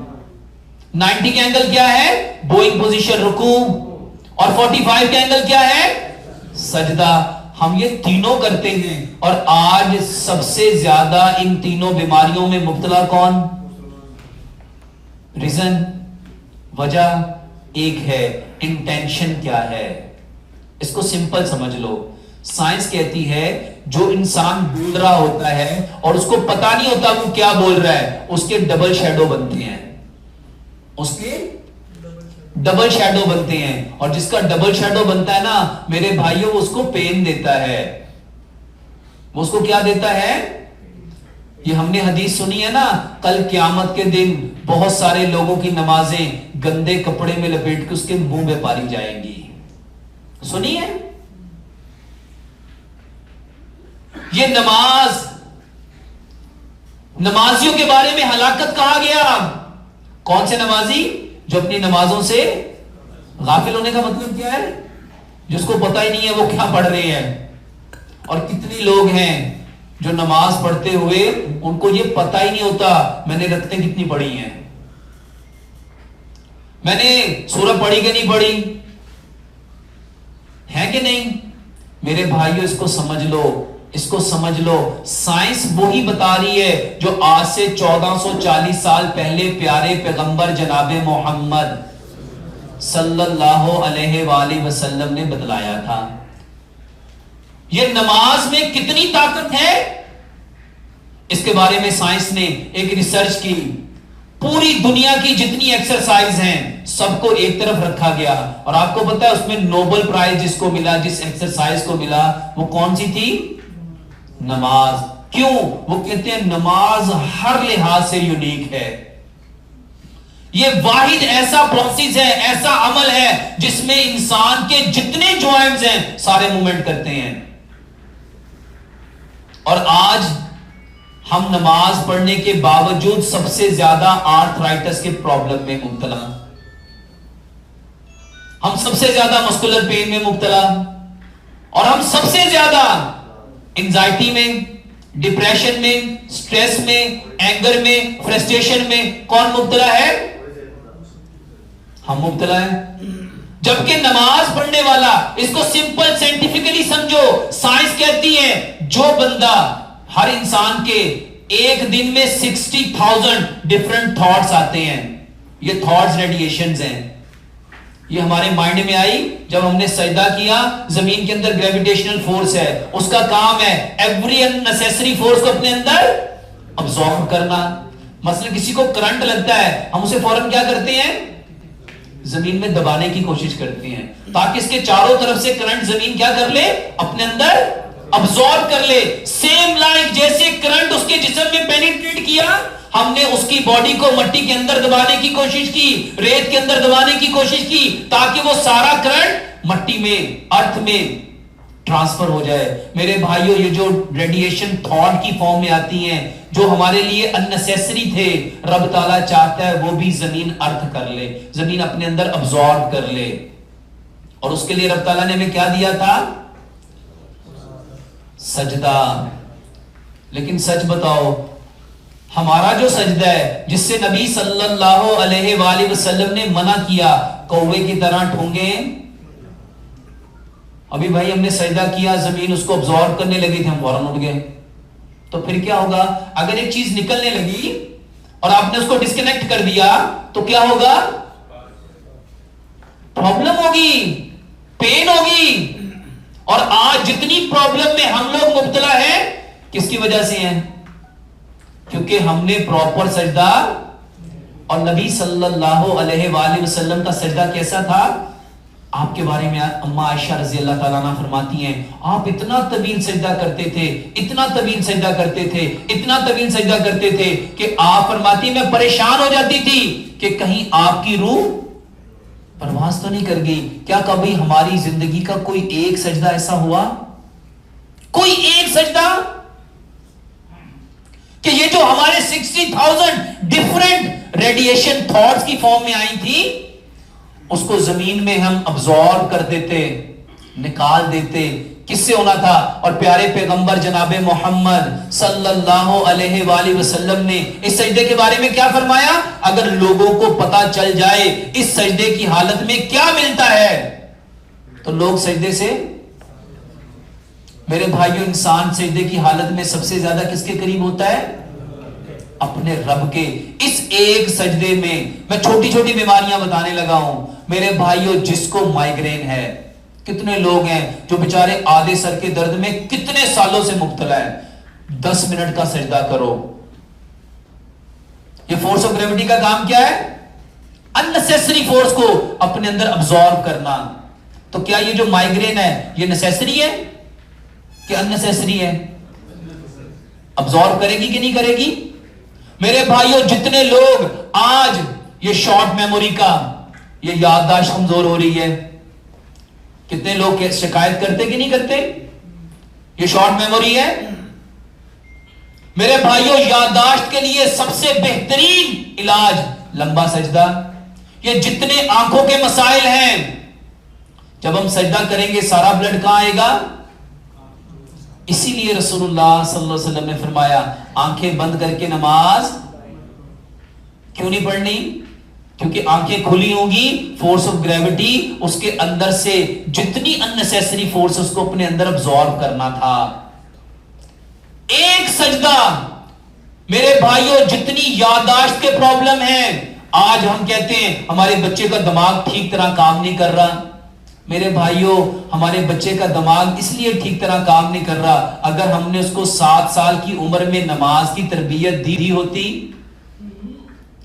Speaker 4: 90 کا اینگل کیا ہے؟ بوئنگ پوزیشن رکوع، اور 45 کا اینگل کیا ہے؟ سجدہ۔ ہم یہ تینوں کرتے ہیں، اور آج سب سے زیادہ ان تینوں بیماریوں میں مبتلا کون؟ ریزن، وجہ ایک ہے، انٹینشن کیا ہے؟ اس کو سمپل سمجھ لو، سائنس کہتی ہے جو انسان بول رہا ہوتا ہے اور اس کو پتا نہیں ہوتا وہ کیا بول رہا ہے، اس کے ڈبل شیڈو بنتے ہیں، اس کے ڈبل شیڈو بنتے ہیں، اور جس کا ڈبل شیڈو بنتا ہے نا میرے بھائیوں، وہ اس کو پین دیتا ہے، وہ اس کو کیا دیتا ہے؟ یہ ہم نے حدیث سنی ہے نا، کل قیامت کے دن بہت سارے لوگوں کی نمازیں گندے کپڑے میں لپیٹ کے اس کے منہ میں پاری جائیں گی، سنی ہے؟ یہ نمازیوں کے بارے میں ہلاکت کہا گیا۔ کون سے نمازی؟ جو اپنی نمازوں سے غافل ہونے کا مطلب کیا ہے؟ جس کو پتہ ہی نہیں ہے وہ کیا پڑھ رہے ہیں۔ اور کتنی لوگ ہیں جو نماز پڑھتے ہوئے ان کو یہ پتہ ہی نہیں ہوتا میں نے رکعتیں کتنی پڑھی ہیں، میں نے سورہ پڑھی کہ نہیں پڑھی ہے کہ نہیں؟ میرے بھائیوں اس کو سمجھ لو، اس کو سمجھ لو، سائنس وہی بتا رہی ہے جو آج سے 1440 سال پہلے پیارے پیغمبر جناب محمد صلی اللہ علیہ وآلہ وسلم نے بتلایا تھا۔ یہ نماز میں کتنی طاقت ہے اس کے بارے میں سائنس نے ایک ریسرچ کی، پوری دنیا کی جتنی ایکسرسائز ہیں سب کو ایک طرف رکھا گیا، اور آپ کو پتا ہے اس میں نوبل پرائز جس کو ملا، جس ایکسرسائز کو ملا، وہ کون سی تھی؟ نماز۔ کیوں؟ وہ کہتے ہیں نماز ہر لحاظ سے یونیک ہے، یہ واحد ایسا پروسیس ہے، ایسا عمل ہے جس میں انسان کے جتنے جوائنٹس ہیں سارے موومنٹ کرتے ہیں۔ اور آج ہم نماز پڑھنے کے باوجود سب سے زیادہ آرتھرائٹس کے پرابلم میں مبتلا، ہم سب سے زیادہ مسکولر پین میں مبتلا، اور ہم سب سے زیادہ انزائٹی میں، ڈپریشن میں، سٹریس میں، اینگر میں، فرسٹریشن میں کون مبتلا ہے؟ ہم مبتلا ہیں۔ جبکہ نماز پڑھنے والا، اس کو سمپل سائنٹیفکلی سمجھو، سائنس کہتی ہے جو بندہ، ہر انسان کے ایک دن میں 60,000 ڈیفرنٹ تھاٹس آتے ہیں، یہ تھاٹس ریڈیشنز ہیں، یہ ہمارے مائنڈ میں آئی جب ہم نے سجدہ کیا۔ زمین کے اندر گریویٹیشنل فورس ہے، اس کا کام ہے ایوری اننیسیسری فورس کو اپنے اندر ابزارب کرنا۔ مثلا کسی کو کرنٹ لگتا ہے، ہم اسے فوراً کیا کرتے ہیں؟ زمین میں دبانے کی کوشش کرتے ہیں تاکہ اس کے چاروں طرف سے کرنٹ زمین کیا کر لے؟ اپنے اندر ابزارب کر لے۔ سیم لائک جیسے کرنٹ اس کے جسم میں پینیٹریٹ کیا، ہم نے اس کی باڈی کو مٹی کے اندر دبانے کی کوشش کی، ریت کے اندر دبانے کی کوشش کی، تاکہ وہ سارا کرنٹ مٹی میں، ارتھ میں ٹرانسفر ہو جائے۔ میرے بھائیوں، یہ جو ریڈیشن تھاٹ کی فارم میں آتی ہیں، جو ہمارے لیے اننیسیسری تھے، رب تعالیٰ چاہتا ہے وہ بھی زمین ارتھ کر لے، زمین اپنے اندر ابزارب کر لے۔ اور اس کے لیے رب تعالیٰ نے ہمیں کیا دیا تھا؟ سجدہ۔ لیکن سچ بتاؤ، ہمارا جو سجدہ ہے جس سے نبی صلی اللہ علیہ وآلہ وسلم نے منع کیا، کوے کی طرح ٹھونگے. ابھی بھائی ہم نے سجدہ کیا، زمین اس کو ابزارب کرنے لگی تھی، ہم فوراً اٹھ گئے. تو پھر کیا ہوگا؟ اگر ایک چیز نکلنے لگی اور آپ نے اس کو ڈسکنیکٹ کر دیا تو کیا ہوگا؟ پرابلم ہوگی، پین ہوگی. اور آج جتنی پرابلم میں ہم لوگ مبتلا ہیں کس کی وجہ سے ہیں؟ کیونکہ ہم نے پراپر سجدہ. اور نبی صلی اللہ علیہ وآلہ وسلم کا سجدہ کیسا تھا؟ آپ کے بارے میں اما عائشہ رضی اللہ تعالیٰ عنہ فرماتی ہیں آپ اتنا طویل سجدہ کرتے تھے، اتنا طویل سجدہ کرتے تھے، اتنا طویل سجدہ کرتے تھے کہ آپ فرماتی میں پریشان ہو جاتی تھی کہ کہیں آپ کی روح پرواز تو نہیں کر گئی. کیا کبھی ہماری زندگی کا کوئی ایک سجدہ ایسا ہوا؟ کوئی ایک سجدہ کہ یہ جو ہمارے 60,000 ڈیفرنٹ ریڈیشن تھاٹس کی فارم میں آئی تھی اس کو زمین میں ہم ابزارب کر دیتے، نکال دیتے. کس سے ہونا تھا؟ اور پیارے پیغمبر جناب محمد صلی اللہ علیہ وآلہ وسلم نے اس سجدے کے بارے میں کیا فرمایا؟ اگر لوگوں کو پتا چل جائے اس سجدے کی حالت میں کیا ملتا ہے تو لوگ سجدے سے. میرے بھائیوں، انسان سجدے کی حالت میں سب سے زیادہ کس کے قریب ہوتا ہے؟ اپنے رب کے. اس ایک سجدے میں چھوٹی چھوٹی بیماریاں بتانے لگا ہوں. میرے بھائیوں، جس کو مائیگرین ہے، کتنے لوگ ہیں جو بیچارے آدھے سر کے درد میں کتنے سالوں سے مبتلا ہے. 10 منٹ کا سجدہ کرو. یہ فورس آف گریوٹی کا کام کیا ہے؟ اننیسیسری فورس کو اپنے اندر ابزارب کرنا. تو کیا یہ جو مائیگرین ہے یہ نیسیسری ہے کہ اننیسیسری ہے؟ ابزارب کرے گی کہ نہیں کرے گی؟ میرے بھائیوں، جتنے لوگ آج یہ شارٹ میموری کا، یہ یادداشت کمزور ہو رہی ہے، کتنے لوگ شکایت کرتے کہ نہیں کرتے؟ یہ شارٹ میموری ہے. میرے بھائیوں، یادداشت کے لیے سب سے بہترین علاج لمبا سجدہ. یہ جتنے آنکھوں کے مسائل ہیں، جب ہم سجدہ کریں گے سارا بلڈ کہاں آئے گا؟ اسی لیے رسول اللہ صلی اللہ علیہ وسلم نے فرمایا آنکھیں بند کر کے نماز کیوں نہیں پڑھنی؟ کیونکہ آنکھیں کھلی ہوں گی، فورس آف گریوٹی اس کے اندر سے جتنی اننیسیسری فورس اس کو اپنے اندر ابزارب کرنا تھا. ایک سجدہ. میرے بھائیوں، جتنی یادداشت کے پرابلم ہیں، آج ہم کہتے ہیں ہمارے بچے کا دماغ ٹھیک طرح کام نہیں کر رہا. میرے بھائیوں، ہمارے بچے کا دماغ اس لیے ٹھیک طرح کام نہیں کر رہا، اگر ہم نے اس کو 7 سال کی عمر میں نماز کی تربیت دی ہوتی،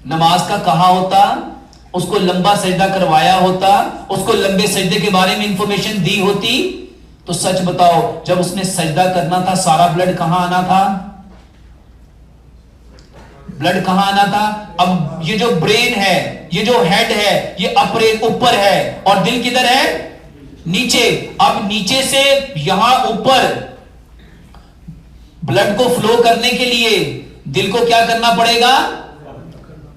Speaker 4: نماز کا کہا ہوتا، اس کو لمبا سجدہ کروایا ہوتا، اس کو لمبے سجدے کے بارے میں انفارمیشن دی ہوتی، تو سچ بتاؤ جب اس نے سجدہ کرنا تھا سارا بلڈ کہاں آنا تھا؟ بلڈ کہاں آنا تھا؟ اب یہ جو برین ہے، یہ جو ہیڈ ہے، یہ اوپر ہے اور دل کدھر ہے؟ نیچے. اب نیچے سے یہاں اوپر بلڈ کو فلو کرنے کے لیے دل کو کیا کرنا پڑے گا؟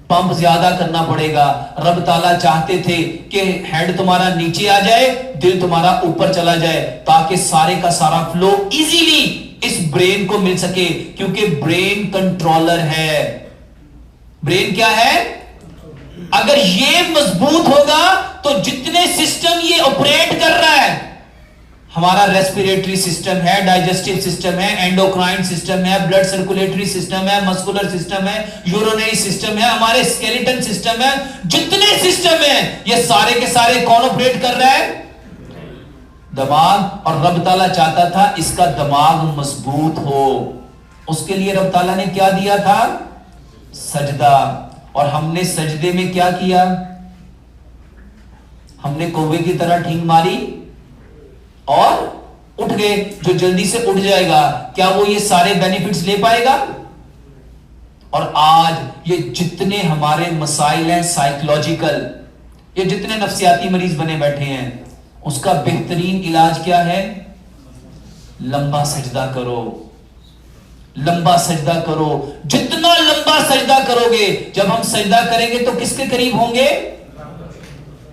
Speaker 4: پمپ زیادہ کرنا پڑے گا. رب تعالیٰ چاہتے تھے کہ ہیڈ تمہارا نیچے آ جائے، دل تمہارا اوپر چلا جائے، تاکہ سارے کا سارا فلو ایزیلی اس برین کو مل سکے. کیونکہ برین کنٹرولر ہے. برین کیا ہے؟ اگر یہ مضبوط ہوگا تو جتنے سسٹم یہ آپریٹ کر رہا ہے، ہمارا ریسپیریٹری سسٹم ہے، ڈائجسٹیو سسٹم ہے، اینڈوکرائن سسٹم ہے، بلڈ سرکولیٹری سسٹم ہے، مسکولر سسٹم ہے، یورونری سسٹم ہے، ہمارے اسکیلیٹن سسٹم ہے، جتنے سسٹم ہیں یہ سارے کے سارے کون آپریٹ کر رہا ہے؟ دماغ. اور رب تعالیٰ چاہتا تھا اس کا دماغ مضبوط ہو. اس کے لیے رب تعالیٰ نے کیا دیا تھا؟ سجدہ. اور ہم نے سجدے میں کیا کیا؟ ہم نے کوے کی طرح ٹھینگ ماری اور اٹھ گئے. جو جلدی سے اٹھ جائے گا کیا وہ یہ سارے بینیفٹس لے پائے گا؟ اور آج یہ جتنے ہمارے مسائل ہیں سائیکولوجیکل، یہ جتنے نفسیاتی مریض بنے بیٹھے ہیں، اس کا بہترین علاج کیا ہے؟ لمبا سجدہ کرو. لمبا سجدہ کرو. جتنا لمبا سجدہ کرو گے، جب ہم سجدہ کریں گے تو کس کے قریب ہوں گے؟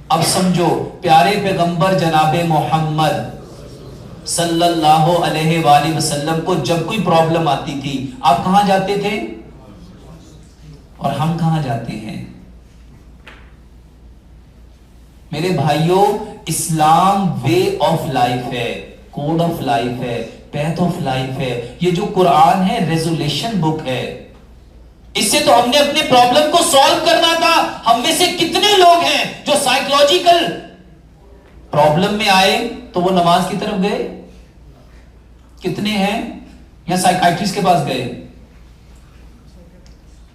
Speaker 4: اب سمجھو، پیارے پیغمبر جناب محمد صلی اللہ علیہ وآلہ وسلم کو جب کوئی پرابلم آتی تھی آپ کہاں جاتے تھے؟ اور ہم کہاں جاتے ہیں؟ میرے بھائیوں، اسلام وے آف لائف ہے، کوڈ آف لائف ہے، پیتھ آف لائف ہے. یہ جو قرآن ہے ریزولیشن بک ہے. اس سے تو ہم نے اپنے پرابلم کو سالو کرنا تھا. ہم میں سے کتنے لوگ ہیں جو سائیکولوجیکل پرابلم میں آئے تو وہ نماز کی طرف گئے؟ کتنے ہیں یا سائیکائٹرسٹ کے پاس گئے؟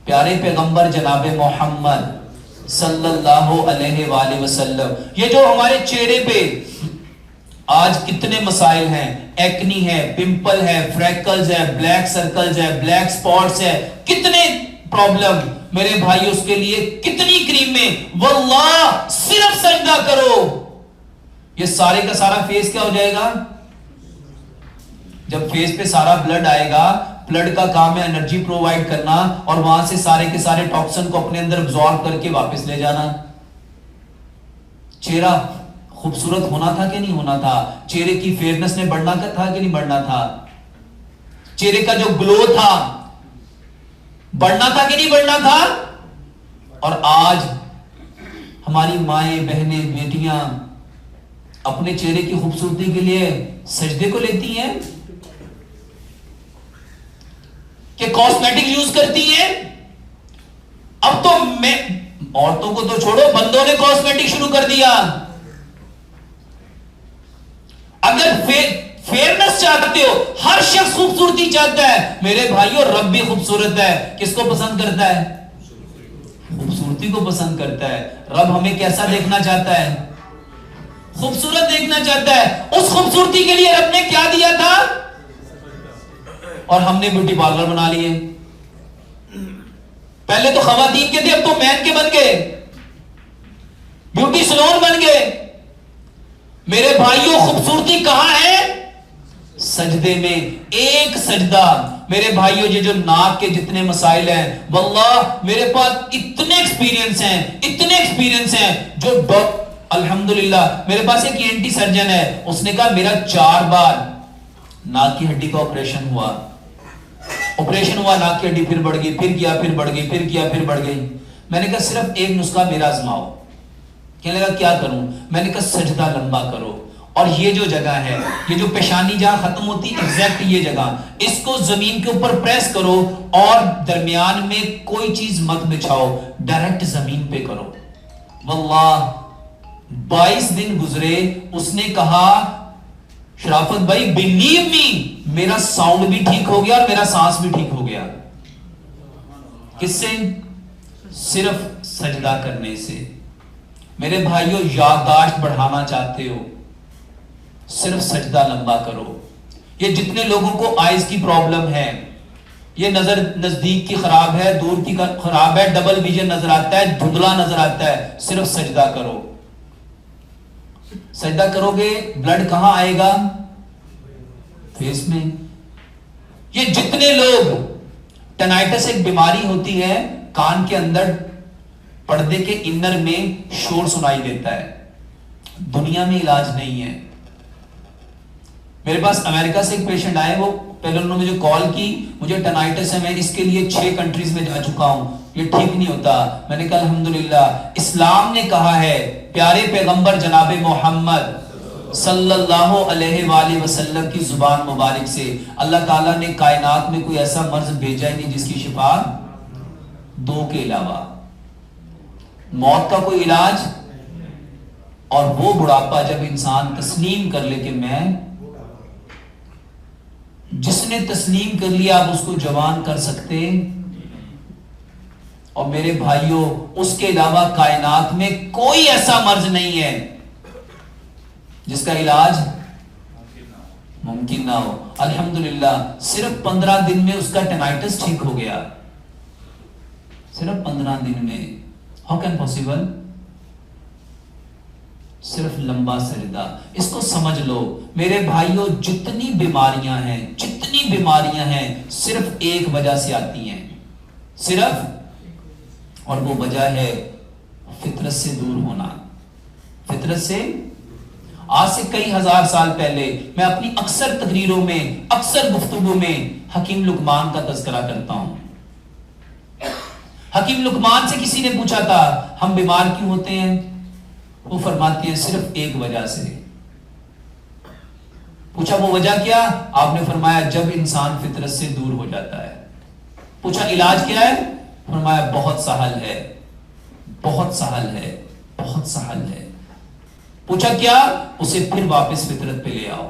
Speaker 4: پیارے پیغمبر جناب محمد صلی اللہ علیہ وآلہ وسلم، یہ جو ہمارے چہرے پہ آج کتنے مسائل ہیں، ایکنی ہے، پمپل ہے، فریکلز ہے، بلیک سرکلز ہے، بلیک سپاٹس ہے، کتنے پرابلم میرے بھائی، اس کے لیے کتنی کریمیں. واللہ صرف سجدہ کرو، یہ سارے کا سارا فیس کیا ہو جائے گا؟ جب فیس پہ سارا بلڈ آئے گا، بلڈ کا کام ہے انرجی پرووائڈ کرنا اور وہاں سے سارے کے سارے ٹاکسن کو اپنے اندر ابزارب کر کے واپس لے جانا. چہرہ خوبصورت ہونا تھا کہ نہیں ہونا تھا؟ چہرے کی فیئرنس نے بڑھنا تھا کہ نہیں بڑھنا تھا؟ چہرے کا جو گلو تھا بڑھنا تھا کہ نہیں بڑھنا تھا؟ اور آج ہماری مائیں، بہنیں، بیٹیاں اپنے چہرے کی خوبصورتی کے لیے سجدے کو لیتی ہیں کہ کاسمیٹک یوز کرتی ہیں. اب تو میں عورتوں کو تو چھوڑو، بندوں نے کاسمیٹک شروع کر دیا. اگر فیئرنس چاہتے ہو، ہر شخص خوبصورتی چاہتا ہے میرے بھائیوں. رب بھی خوبصورت ہے، کس کو پسند کرتا ہے؟ خوبصورتی کو پسند کرتا ہے. رب ہمیں کیسا دیکھنا چاہتا ہے؟ خوبصورت دیکھنا چاہتا ہے. اس خوبصورتی کے لیے رب نے کیا دیا تھا؟ اور ہم نے بیوٹی پارلر بنا لیے. پہلے تو خواتین کے تھے، اب تو مین کے بن گئے، بیوٹی سلون بن گئے. میرے بھائیوں خوبصورتی کہاں ہے؟ سجدے میں. ایک سجدہ میرے بھائیوں، یہ جو ناک کے جتنے مسائل ہیں، واللہ میرے پاس اتنے ایکسپیرینس ہیں جو الحمدللہ میرے پاس ایک ENT سرجن ہے، اس نے کہا میرا 4 بار ناک کی ہڈی کا آپریشن ہوا، ناک کی ہڈی پھر بڑھ گئی، پھر کیا پھر بڑھ گئی، پھر کیا پھر بڑھ گئی. میں نے کہا صرف ایک نسخہ میرا آزماؤ. کہنے لگا کیا کروں؟ میں نے کہا سجدہ لمبا کرو، اور یہ جو جگہ ہے، یہ جو پیشانی جہاں ختم ہوتی ہے، ایگزیکٹ یہ جگہ، اس کو زمین کے اوپر پریس کرو اور درمیان میں کوئی چیز مت بچھاؤ، ڈائریکٹ زمین پہ کرو. واللہ 22 دن گزرے. اس نے کہا شرافت بھائی بلیو می، میرا ساؤنڈ بھی ٹھیک ہو گیا اور میرا سانس بھی ٹھیک ہو گیا. کس سے؟ صرف سجدہ کرنے سے. میرے بھائیوں یادداشت بڑھانا چاہتے ہو، صرف سجدہ لمبا کرو. یہ جتنے لوگوں کو آئز کی پرابلم ہے، یہ نظر نزدیک کی خراب ہے، دور کی خراب ہے، ڈبل ویژن نظر آتا ہے، دھندلا نظر آتا ہے، صرف سجدہ کرو. سجدہ کرو گے بلڈ کہاں آئے گا؟ فیس میں. یہ جتنے لوگ، ٹینائٹس ایک بیماری ہوتی ہے، کان کے اندر پردے کے انر میں شور سنائی دیتا ہے، دنیا میں علاج نہیں ہے. میرے پاس امریکہ سے ایک پیشنٹ آئے، وہ پہلے انہوں نے جو کال کی، مجھے ٹینائٹس ہے، میں اس کے لیے 6 کنٹریز میں جا چکا ہوں، یہ ٹھیک نہیں ہوتا. میں نے کہا الحمدللہ اسلام نے کہا ہے، پیارے پیغمبر جناب محمد صلی اللہ علیہ وآلہ وسلم کی زبان مبارک سے اللہ تعالیٰ نے کائنات میں کوئی ایسا مرض بھیجا ہی نہیں جس کی شفا 2 کے علاوہ. موت کا کوئی علاج، اور وہ بڑھاپا جب انسان تسلیم کر لے کہ میں، جس نے تسلیم کر لیا آپ اس کو جوان کر سکتے. اور میرے بھائیوں اس کے علاوہ کائنات میں کوئی ایسا مرض نہیں ہے جس کا علاج ممکن نہ ہو. الحمدللہ صرف 15 دن میں اس کا ٹینائٹس ٹھیک ہو گیا، صرف 15 دن میں. How can possible? صرف لمبا سجدہ. اس کو سمجھ لو میرے بھائیوں، جتنی بیماریاں ہیں صرف ایک وجہ سے آتی ہیں، صرف، اور وہ وجہ ہے فطرت سے دور ہونا. فطرت سے. آج سے کئی ہزار سال پہلے میں اپنی اکثر تقریروں میں، اکثر گفتگو میں حکیم لقمان کا تذکرہ کرتا ہوں. حکیم لقمان سے کسی نے پوچھا تھا ہم بیمار کیوں ہوتے ہیں؟ وہ فرماتے ہیں صرف ایک وجہ سے. پوچھا وہ وجہ کیا؟ آپ نے فرمایا جب انسان فطرت سے دور ہو جاتا ہے. پوچھا علاج کیا ہے؟ فرمایا بہت سہل ہے، بہت سہل ہے، بہت سہل ہے. پوچھا کیا؟ اسے پھر واپس فطرت پہ لے آؤ.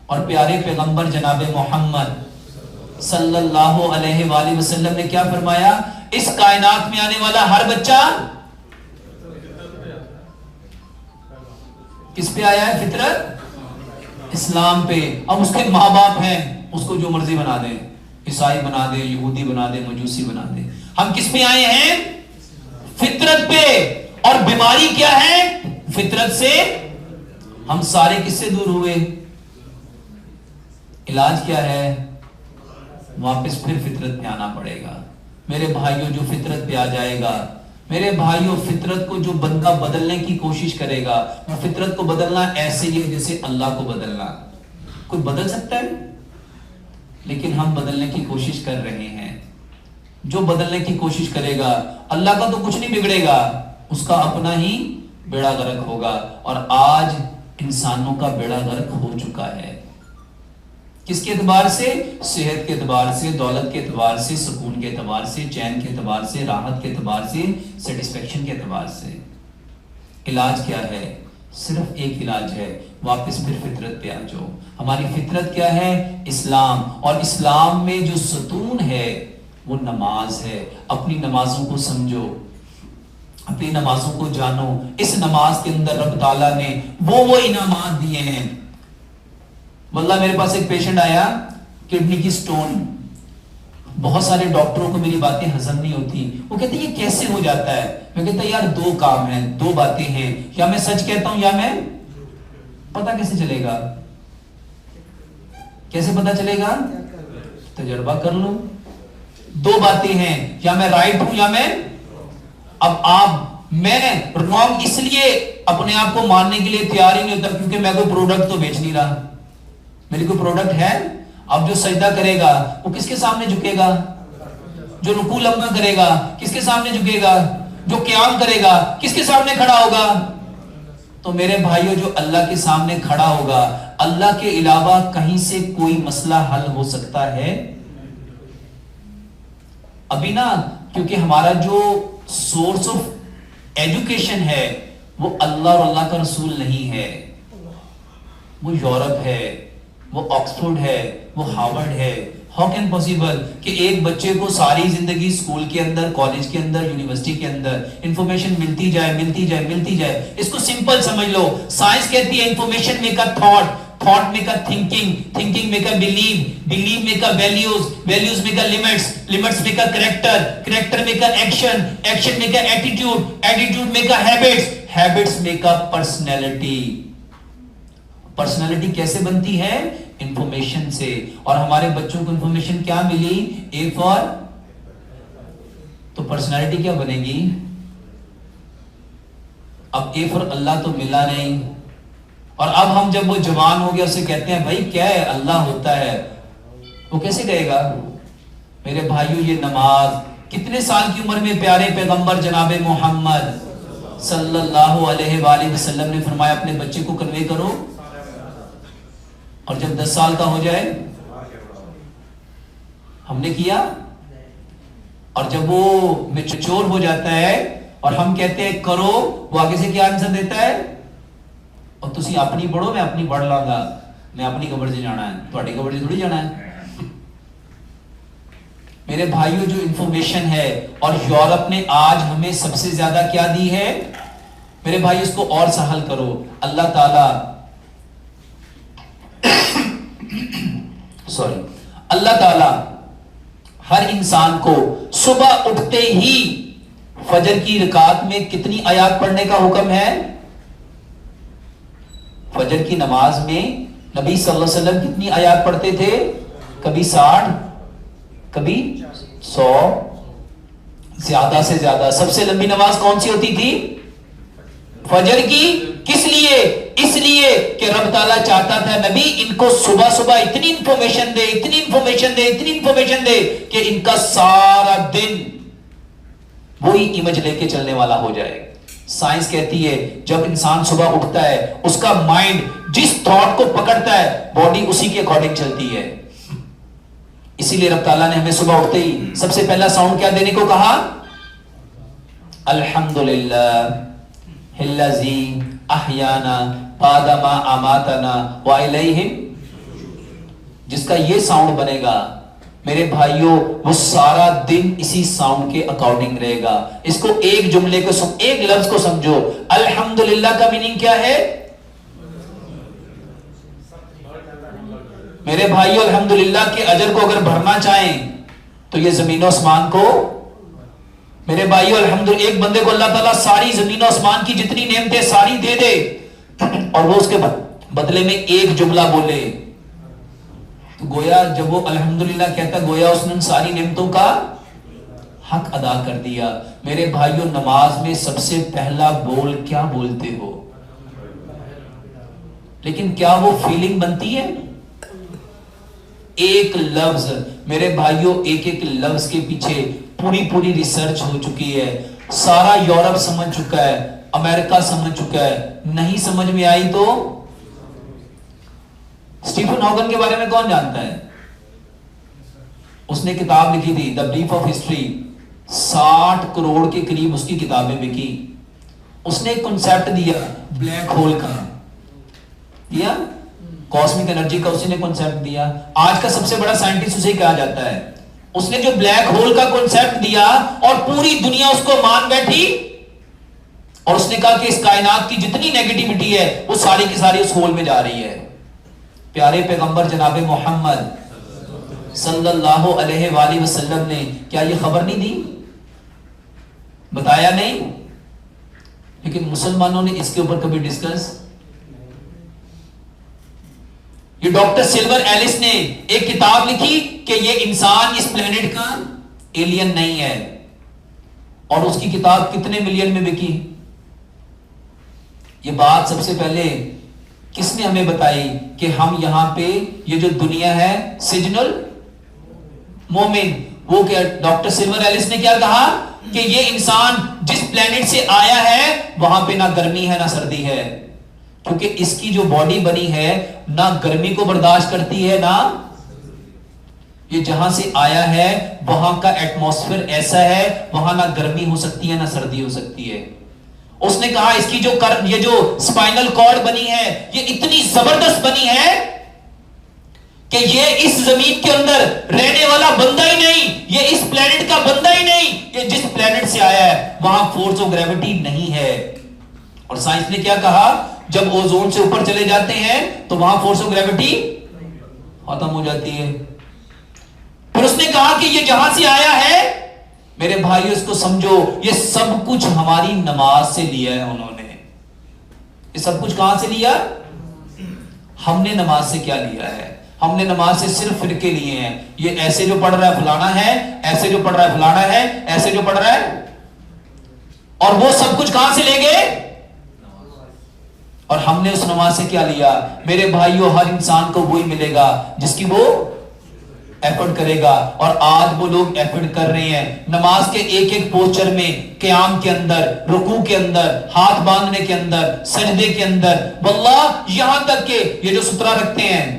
Speaker 4: اور پیارے پیغمبر جناب محمد صلی اللہ علیہ وآلہ وسلم نے کیا فرمایا؟ اس کائنات میں آنے والا ہر بچہ کس پہ آیا ہے؟ فطرت اسلام پہ. اب اس کے ماں باپ ہیں، اس کو جو مرضی بنا دیں، عیسائی بنا دیں، یہودی بنا دیں، مجوسی بنا دیں. ہم کس پہ آئے ہیں؟ فطرت پہ. اور بیماری کیا ہے؟ فطرت سے ہم سارے کس سے دور ہوئے؟ علاج کیا ہے؟ واپس پھر فطرت پہ آنا پڑے گا. میرے بھائیوں جو فطرت پہ آ جائے گا، میرے بھائیوں فطرت کو جو بندہ بدلنے کی کوشش کرے گا، وہ فطرت کو بدلنا ایسے ہی ہے جیسے اللہ کو بدلنا. کوئی بدل سکتا ہے؟ لیکن ہم بدلنے کی کوشش کر رہے ہیں. جو بدلنے کی کوشش کرے گا اللہ کا تو کچھ نہیں بگڑے گا، اس کا اپنا ہی بیڑا غرق ہوگا. اور آج انسانوں کا بیڑا غرق ہو چکا ہے. کس کے اعتبار سے؟ صحت کے اعتبار سے، دولت کے اعتبار سے، سکون کے اعتبار سے، چین کے اعتبار سے، راحت کے اعتبار سے، سیٹسفیکشن کے اعتبار سے. علاج کیا ہے؟ صرف ایک علاج ہے، واپس پھر فطرت پہ آ جاؤ. ہماری فطرت کیا ہے؟ اسلام. اور اسلام میں جو ستون ہے وہ نماز ہے. اپنی نمازوں کو سمجھو، اپنی نمازوں کو جانو. اس نماز کے اندر رب تعالیٰ نے وہ انعامات دیے ہیں. واللہ میرے پاس ایک پیشنٹ آیا، کڈنی کی سٹون. بہت سارے ڈاکٹروں کو میری باتیں ہضم نہیں ہوتی. وہ کہتے ہیں یہ کیسے ہو جاتا ہے؟ میں کہتا یار دو کام ہیں، دو باتیں ہیں، یا میں سچ کہتا ہوں یا میں. پتہ کیسے چلے گا؟ کیسے پتہ چلے گا؟ تجربہ کر لو. دو باتیں ہیں، یا میں رائٹ ہوں یا میں. اب میں رانگ اس لیے اپنے آپ کو ماننے کے لیے تیار ہی نہیں ہوتا کیونکہ میں کوئی پروڈکٹ تو بیچ نہیں رہا. میری کوئی پروڈکٹ ہے؟ اب جو سجدہ کرے گا وہ کس کے سامنے جھکے گا؟ جو رکوع لمبا کرے گا کس کے سامنے جھکے گا؟ جو قیام کرے گا کس کے سامنے کھڑا ہوگا؟ تو میرے بھائیوں جو اللہ کے سامنے کھڑا ہوگا، اللہ کے علاوہ کہیں سے کوئی مسئلہ حل ہو سکتا ہے؟ ابھی نا، کیونکہ ہمارا جو سورس آف ایجوکیشن ہے وہ اللہ اور اللہ کا رسول نہیں ہے. وہ یورپ ہے، وہ آکسفورڈ ہے، وہ ہارورڈ ہے. ہاؤ کین پاسبل کہ ایک بچے کو ساری زندگی اسکول کے اندر، کالج کے اندر، یونیورسٹی کے اندر انفارمیشن ملتی جائے ملتی جائے ملتی جائے. اس کو سمپل سمجھ لو. سائنس کہتی ہے information make a thought, thought make a thinking, thinking make a blue, blue make a values, values make a limits, limits make a character, character make a action, action make a attitude, attitude make a habits, habits make a personality. Personality کیسے بنتی ہے؟ Information سے. اور ہمارے بچوں کو information کیا ملی؟ اے فار. تو پرسنالٹی کیا بنے گی؟ اب اے فار اللہ تو ملا نہیں. اور اب ہم جب وہ جوان ہو گیا اسے کہتے ہیں بھائی کیا ہے؟ اللہ ہوتا ہے. وہ کیسے کہے گا؟ میرے بھائیوں یہ نماز کتنے سال کی عمر میں پیارے پیغمبر جناب محمد صلی اللہ علیہ وآلہ وسلم نے فرمایا اپنے بچے کو کنوے کرو، اور جب 10 سال کا ہو جائے ہم نے کیا. اور جب وہ میچور ہو جاتا ہے اور ہم کہتے ہیں کرو، وہ آگے سے کیا آنسر دیتا ہے؟ اور تسی اپنی پڑھو، میں اپنی پڑھ لاں گا، میں اپنی قبر سے جانا ہے، تہاڈی قبر سے تھوڑی جانا ہے. میرے بھائیوں جو انفارمیشن ہے، اور یورپ نے آج ہمیں سب سے زیادہ کیا دی ہے؟ میرے بھائی اس کو اور سہل کرو. اللہ تعالی اللہ تعالی ہر انسان کو صبح اٹھتے ہی فجر کی رکعت میں کتنی آیات پڑھنے کا حکم ہے؟ فجر کی نماز میں نبی صلی اللہ علیہ وسلم کتنی آیات پڑھتے تھے؟ کبھی 60، کبھی 100، زیادہ سے زیادہ. سب سے لمبی نماز کون سی ہوتی تھی؟ فجر کی. کس لیے؟ اس لیے کہ رب تعالیٰ چاہتا تھا نبی ان کو صبح صبح اتنی انفارمیشن دے، اتنی انفارمیشن دے، اتنی انفارمیشن دے کہ ان کا سارا دن وہی امیج لے کے چلنے والا ہو جائے. سائنس کہتی ہے جب انسان صبح اٹھتا ہے اس کا مائنڈ جس تھاٹ کو پکڑتا ہے باڈی اسی کے اکارڈنگ چلتی ہے. اسی لیے رب تعالیٰ نے ہمیں صبح اٹھتے ہی سب سے پہلا ساؤنڈ کیا دینے کو کہا؟ الحمدللہ الذی احیانا بعد ما اماتنا والیہ. جس کا یہ ساؤنڈ بنے گا میرے بھائیوں وہ سارا دن اسی ساؤنڈ کے اکارڈنگ رہے گا. اس کو ایک جملے کو ایک لفظ کو سمجھو. الحمدللہ کا میننگ کیا ہے میرے بھائیوں؟ الحمدللہ کے اجر کو اگر بھرنا چاہیں تو یہ زمین و آسمان کو میرے بھائیوں الحمدللہ ایک بندے کو اللہ تعالیٰ ساری زمین و آسمان کی جتنی نعمتیں ساری دے دے اور وہ اس کے بدلے میں ایک جملہ بولے تو گویا جب وہ الحمدللہ کہتا گویا اس نے ان ساری نعمتوں کا حق ادا کر دیا. میرے بھائیوں نماز میں سب سے پہلا بول کیا بولتے ہو؟ لیکن کیا وہ فیلنگ بنتی ہے؟ ایک لفظ میرے بھائیوں ایک ایک لفظ کے پیچھے پوری ریسرچ ہو چکی ہے. سارا یورپ سمجھ چکا ہے, امریکہ سمجھ چکا ہے. نہیں سمجھ میں آئی تو اسٹیفن ہاکن کے بارے میں کون جانتا ہے؟ اس نے کتاب لکھی تھی دی بریف آف ہسٹری. 60 کروڑ کے قریب اس کی کتابیں بکی. اس نے ایک کنسیپٹ دیا بلیک ہول کا, دیا کاسمک انرجی کا. اسی نے کنسیپٹ دیا. آج کا سب سے بڑا سائنٹسٹ اسے کہا جاتا ہے. اس نے جو بلیک ہول کا کنسیپٹ دیا اور پوری دنیا اس کو مان بیٹھی اور اس نے کہا کہ اس کائنات کی جتنی نیگیٹیوٹی ہے وہ ساری کی ساری اس ہول میں جا رہی ہے. پیارے پیغمبر جناب محمد صلی اللہ علیہ وآلہ وسلم نے کیا یہ خبر نہیں دی؟ بتایا نہیں؟ لیکن مسلمانوں نے اس کے اوپر کبھی ڈسکس. یہ ڈاکٹر سلور ایلس نے ایک کتاب لکھی کہ یہ انسان اس پلینٹ کا ایلین نہیں ہے اور اس کی کتاب کتنے ملین میں بکی. یہ بات سب سے پہلے کس نے ہمیں بتائی کہ ہم یہاں پہ یہ جو دنیا ہے سجن المومن, وہ کیا ڈاکٹر سلور ایلس نے کیا کہا کہ یہ انسان جس پلینٹ سے آیا ہے وہاں پہ نہ گرمی ہے نہ سردی ہے, کیونکہ اس کی جو باڈی بنی ہے نہ گرمی کو برداشت کرتی ہے نہ یہ جہاں سے آیا ہے وہاں کا ایٹماسفیئر ایسا ہے وہاں نہ گرمی ہو سکتی ہے نہ سردی ہو سکتی ہے. اس نے کہا اس کی یہ جو اسپائنل کارڈ بنی ہے یہ اتنی زبردست بنی ہے کہ یہ اس زمین کے اندر رہنے والا بندہ ہی نہیں, یہ اس پلینٹ کا بندہ ہی نہیں, یہ جس پلینٹ سے آیا ہے وہاں فورس آف گریوٹی نہیں ہے. اور سائنس نے کیا کہا جب اوزون سے اوپر چلے جاتے ہیں تو وہاں فورس آف گریوٹی ختم ہو جاتی ہے. پھر اس نے کہا کہ یہ جہاں سے آیا ہے میرے بھائیو اس کو سمجھو یہ سب کچھ ہماری نماز سے لیا ہے انہوں نے. یہ سب کچھ کہاں سے لیا؟ ہم نے نماز سے کیا لیا ہے؟ ہم نے نماز سے صرف فرقے لیے ہیں. یہ ایسے جو پڑھ رہا ہے فلانا ہے, ایسے جو پڑھ رہا ہے فلانا ہے, ایسے جو پڑھ رہا ہے, اور وہ سب کچھ کہاں سے لے گئے؟ اور ہم نے اس نماز سے کیا لیا؟ میرے بھائیوں ہر انسان کو وہی ملے گا جس کی وہ ایفرٹ کرے گا. اور آج وہ لوگ ایفرٹ کر رہے ہیں نماز کے ایک ایک پوسچر میں, قیام کے اندر, رکوع کے اندر, ہاتھ باندھنے کے اندر, سجدے کے اندر, واللہ یہاں تک کہ یہ جو سترہ رکھتے ہیں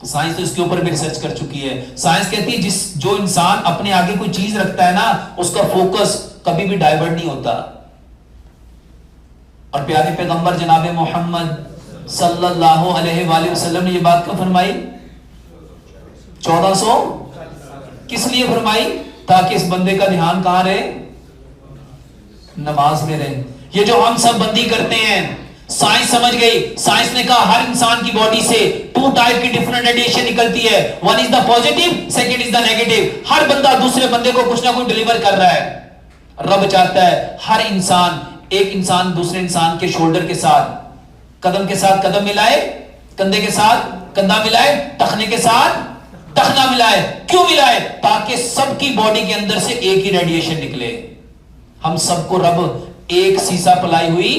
Speaker 4: سائنس تو اس کے اوپر بھی ریسرچ کر چکی ہے. سائنس کہتی ہے جو انسان اپنے آگے کوئی چیز رکھتا ہے نا اس کا فوکس کبھی بھی ڈائیورٹ نہیں ہوتا. اور پیارے پیغمبر جناب محمد صلی اللہ علیہ وآلہ وسلم نے یہ بات کب فرمائی؟ 1400 کس لیے فرمائی؟ تاکہ اس بندے کا دھیان کہاں رہے؟ نماز میں رہے. یہ جو ہم سب بندی کرتے ہیں سائنس سمجھ گئی. سائنس نے کہا ہر انسان کی باڈی سے 2 ٹائپ کی ڈیفرنٹ ریڈیشن نکلتی ہے. One is the positive, second is the negative. ہر بندہ دوسرے بندے کو کچھ نہ کچھ ڈیلیور کر رہا ہے. رب چاہتا ہے ہر انسان, ایک انسان دوسرے انسان کے شولڈر کے ساتھ, قدم کے ساتھ قدم ملائے, کندھے کے ساتھ کندھا ملائے, ٹخنے کے ساتھ ٹخنا ملائے. کیوں ملائے؟ تاکہ سب کی باڈی کے اندر سے ایک ہی ریڈیشن نکلے. ہم سب کو رب ایک سیسا پلائی ہوئی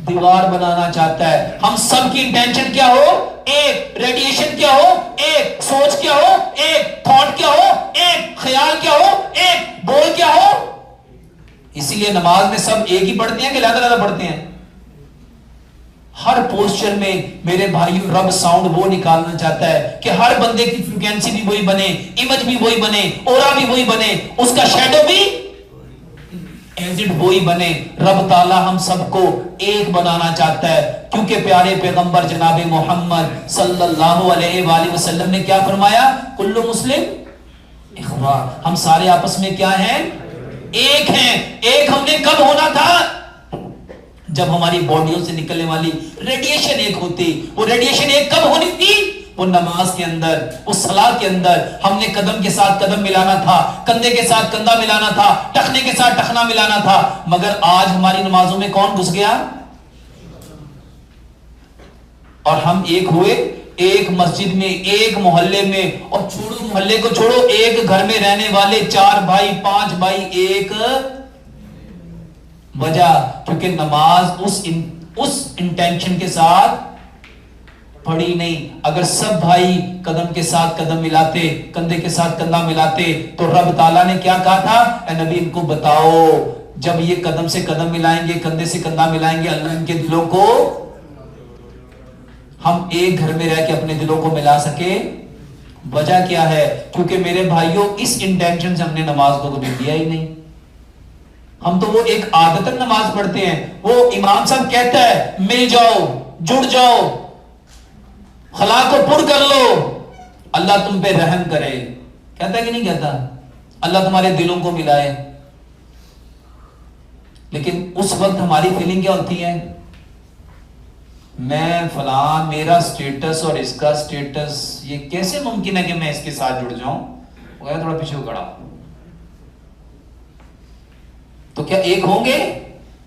Speaker 4: دیوار بنانا چاہتا ہے. ہم سب کی انٹینشن کیا ہو؟ ایک ریڈیشن کیا ہو, ایک سوچ کیا ہو, ایک تھاٹ کیا ہو, ایک خیال کیا ہو, ایک بول کیا ہو, اسی لیے نماز میں سب ایک ہی پڑھتے ہیں کہ علیحدہ پڑھتے ہیں؟ ہر پوسچر میں میرے بھائیو رب ساؤنڈ وہ نکالنا چاہتا ہے کہ ہر بندے کی فریکوینسی بھی وہی بنے، امیج بھی وہی بنے، اورا بھی وہی بنے، اس کا شیڈو بھی ایزڈ وہی بنے. رب تعالی ہم سب کو ایک بنانا چاہتا ہے، کیونکہ پیارے پیغمبر جناب محمد صلی اللہ علیہ وآلہ وسلم نے کیا فرمایا؟ کل مسلم اخوا، ہم سارے آپس میں کیا ہیں؟ ایک ہیں. ایک ہم نے کب ہونا تھا؟ جب ہماری باڈیوں سے نکلنے والی ریڈیشن ایک ہوتی. وہ ریڈیشن ایک کب ہونی تھی؟ وہ نماز کے اندر، وہ صلاۃ کے اندر ہم نے قدم کے ساتھ قدم ملانا تھا، کندھے کے ساتھ کندھا ملانا تھا، ٹخنے کے ساتھ ٹخنا ملانا تھا. مگر آج ہماری نمازوں میں کون گھس گیا؟ اور ہم ایک ہوئے ایک مسجد میں، ایک محلے میں، اور چھوڑو محلے کو چھوڑو، ایک گھر میں رہنے والے 4 بھائی 5 بھائی ایک وجہ، کیونکہ نماز اس انٹینشن کے ساتھ پڑھی نہیں. اگر سب بھائی قدم کے ساتھ قدم ملاتے، کندھے کے ساتھ کندھا ملاتے، تو رب تعالیٰ نے کیا کہا تھا؟ اے نبی ان کو بتاؤ جب یہ قدم سے قدم ملائیں گے، کندھے سے کندھا ملائیں گے، اللہ ان کے دلوں کو، ہم ایک گھر میں رہ کے اپنے دلوں کو ملا سکے. وجہ کیا ہے؟ کیونکہ میرے بھائیوں اس انٹینشن سے ہم نے نماز کو کبھی دیا ہی نہیں. ہم تو وہ ایک عادتاً نماز پڑھتے ہیں. وہ امام صاحب کہتا ہے مل جاؤ، جڑ جاؤ، خلا کو پر کر لو، اللہ تم پہ رحم کرے. کہتا ہے کہ نہیں کہتا؟ اللہ تمہارے دلوں کو ملائے. لیکن اس وقت ہماری فیلنگ کیا ہوتی ہے؟ میں فلاں، میرا سٹیٹس اور اس کا سٹیٹس، یہ کیسے ممکن ہے کہ میں اس کے ساتھ جڑ جاؤں؟ وہ کہا تھوڑا پیچھے کھڑا. تو کیا ایک ہوں گے؟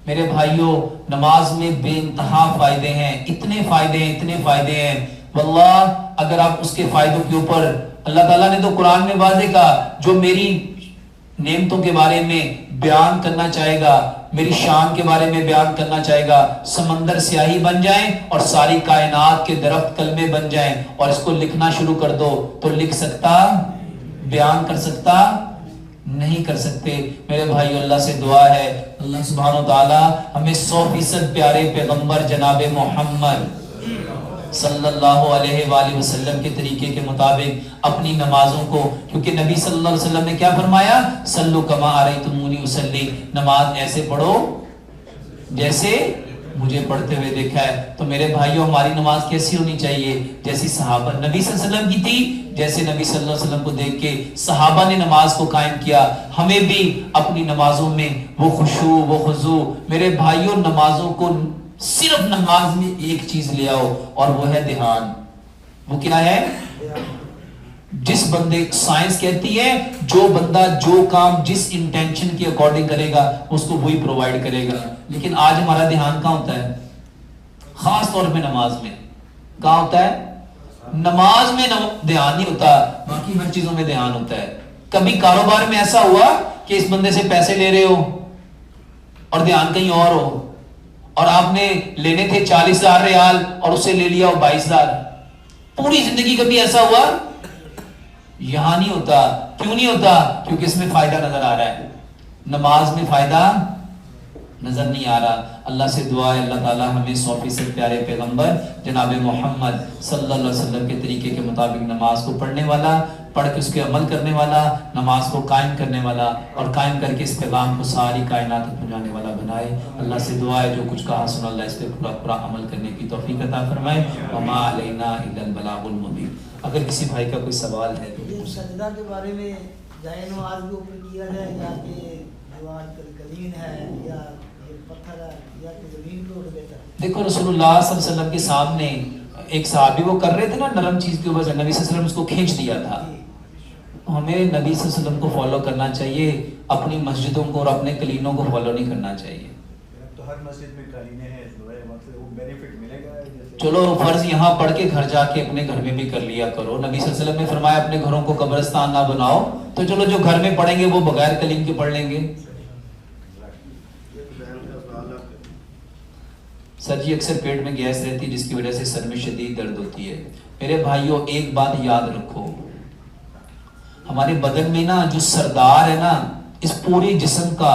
Speaker 4: میرے بھائیوں نماز میں بے انتہا فائدے ہیں، اتنے فائدے ہیں، اتنے فائدے ہیں. واللہ اگر آپ اس کے فائدوں کے اوپر، اللہ تعالیٰ نے تو قرآن میں واضح کہا جو میری نعمتوں کے بارے میں بیان کرنا چاہے گا، میری شان کے بارے میں بیان کرنا چاہے گا، سمندر سیاہی بن جائیں اور ساری کائنات کے درخت کلمے بن جائیں اور اس کو لکھنا شروع کر دو، تو لکھ سکتا؟ بیان کر سکتا؟ نہیں کر سکتے. میرے بھائی اللہ سے دعا ہے اللہ سبحانہ و تعالی ہمیں 100% پیارے پیغمبر جناب محمد صلی اللہ علیہ وآلہ وسلم کے طریقے کے مطابق اپنی نمازوں کو، کیونکہ نبی صلی اللہ علیہ وسلم نے کیا فرمایا؟ صلو کما ارایتمونی اصلی، نماز ایسے پڑھو جیسے مجھے پڑھتے ہوئے دیکھا ہے. تو میرے بھائیوں ہماری نماز کیسی ہونی چاہیے؟ جیسی صحابہ نبی صلی اللہ علیہ وسلم کی تھی. جیسے نبی صلی اللہ علیہ وسلم کو دیکھ کے صحابہ نے نماز کو قائم کیا، ہمیں بھی اپنی نمازوں میں وہ خشوع، وہ خضوع. میرے بھائیوں نمازوں کو صرف نماز میں ایک چیز لے آؤ اور وہ ہے دھیان. وہ کیا ہے؟ جس بندے، سائنس کہتی ہے جو بندہ جو کام جس انٹینشن کے اکارڈنگ کرے گا اس کو وہی پرووائڈ کرے گا. لیکن آج ہمارا دھیان کہاں ہوتا ہے؟ خاص طور پہ نماز میں کہاں ہوتا ہے؟ نماز میں دھیان نہیں ہوتا، باقی ہر چیزوں میں دھیان ہوتا ہے. کبھی کاروبار میں ایسا ہوا کہ اس بندے سے پیسے لے رہے ہو اور دھیان کہیں اور ہو، اور آپ نے لینے تھے 40,000 ریال اور اسے لے لیا ہو 22,000. پوری زندگی کبھی ایسا ہوا؟ یہاں نہیں ہوتا. کیوں نہیں ہوتا؟ کیونکہ اس میں فائدہ نظر آ رہا ہے، نماز میں فائدہ نظر نہیں آ رہا. اللہ سے دعا ہے اللہ تعالی ہمیں 100% پیارے پیغمبر جناب محمد صلی اللہ علیہ وسلم کے طریقے کے مطابق نماز کو پڑھنے والا، پڑھ کے اس کے عمل کرنے والا، نماز کو قائم کرنے والا اور قائم کر کے اس پیغام کو ساری کائنات تک پہنچانے والا بنائے. اللہ سے دعا ہے جو کچھ کہا سنا اللہ اس پہ پورا پورا عمل کرنے کی توفیق عطا فرمائے. وما علینا الا البلاغ المبین. اگر کسی بھائی کا کوئی سوال ہے تو
Speaker 5: سجدہ کے بارے میں جائے نماز کے اوپر کیا جائے یا کہ جو آج کل قلین ہے یا پتھر ہے یا کہ زمین کو اٹھ دیتا ہے.
Speaker 4: دیکھو رسول اللہ صلی اللہ علیہ وسلم کے سامنے ایک صحابی وہ کر رہے تھے نا نرم چیز کے اوپر سے، نبی صلی اللہ علیہ وسلم اس کو کھینچ دیا تھا. ہمیں نبی صلی اللہ علیہ وسلم کو فالو کرنا چاہیے، اپنی مسجدوں کو اور اپنے کلینوں کو فالو نہیں کرنا چاہیے.
Speaker 6: تو ہر مسجد میں کلینے ہیں، وہ بینیفٹ ملے گا.
Speaker 4: چلو فرض یہاں پڑھ کے گھر جا کے اپنے گھر میں بھی کر لیا کرو. نبی صلی اللہ علیہ وسلم نے فرمایا اپنے گھروں کو قبرستان نہ بناؤ، تو چلو جو گھر میں پڑھیں گے وہ بغیر کلیم کے پڑھ لیں گے. سر جی اکثر پیٹ میں گیس رہتی ہے جس کی وجہ سے سر میں شدید درد ہوتی ہے. میرے بھائیوں ایک بات یاد رکھو، ہمارے بدن میں نا جو سردار ہے نا اس پورے جسم کا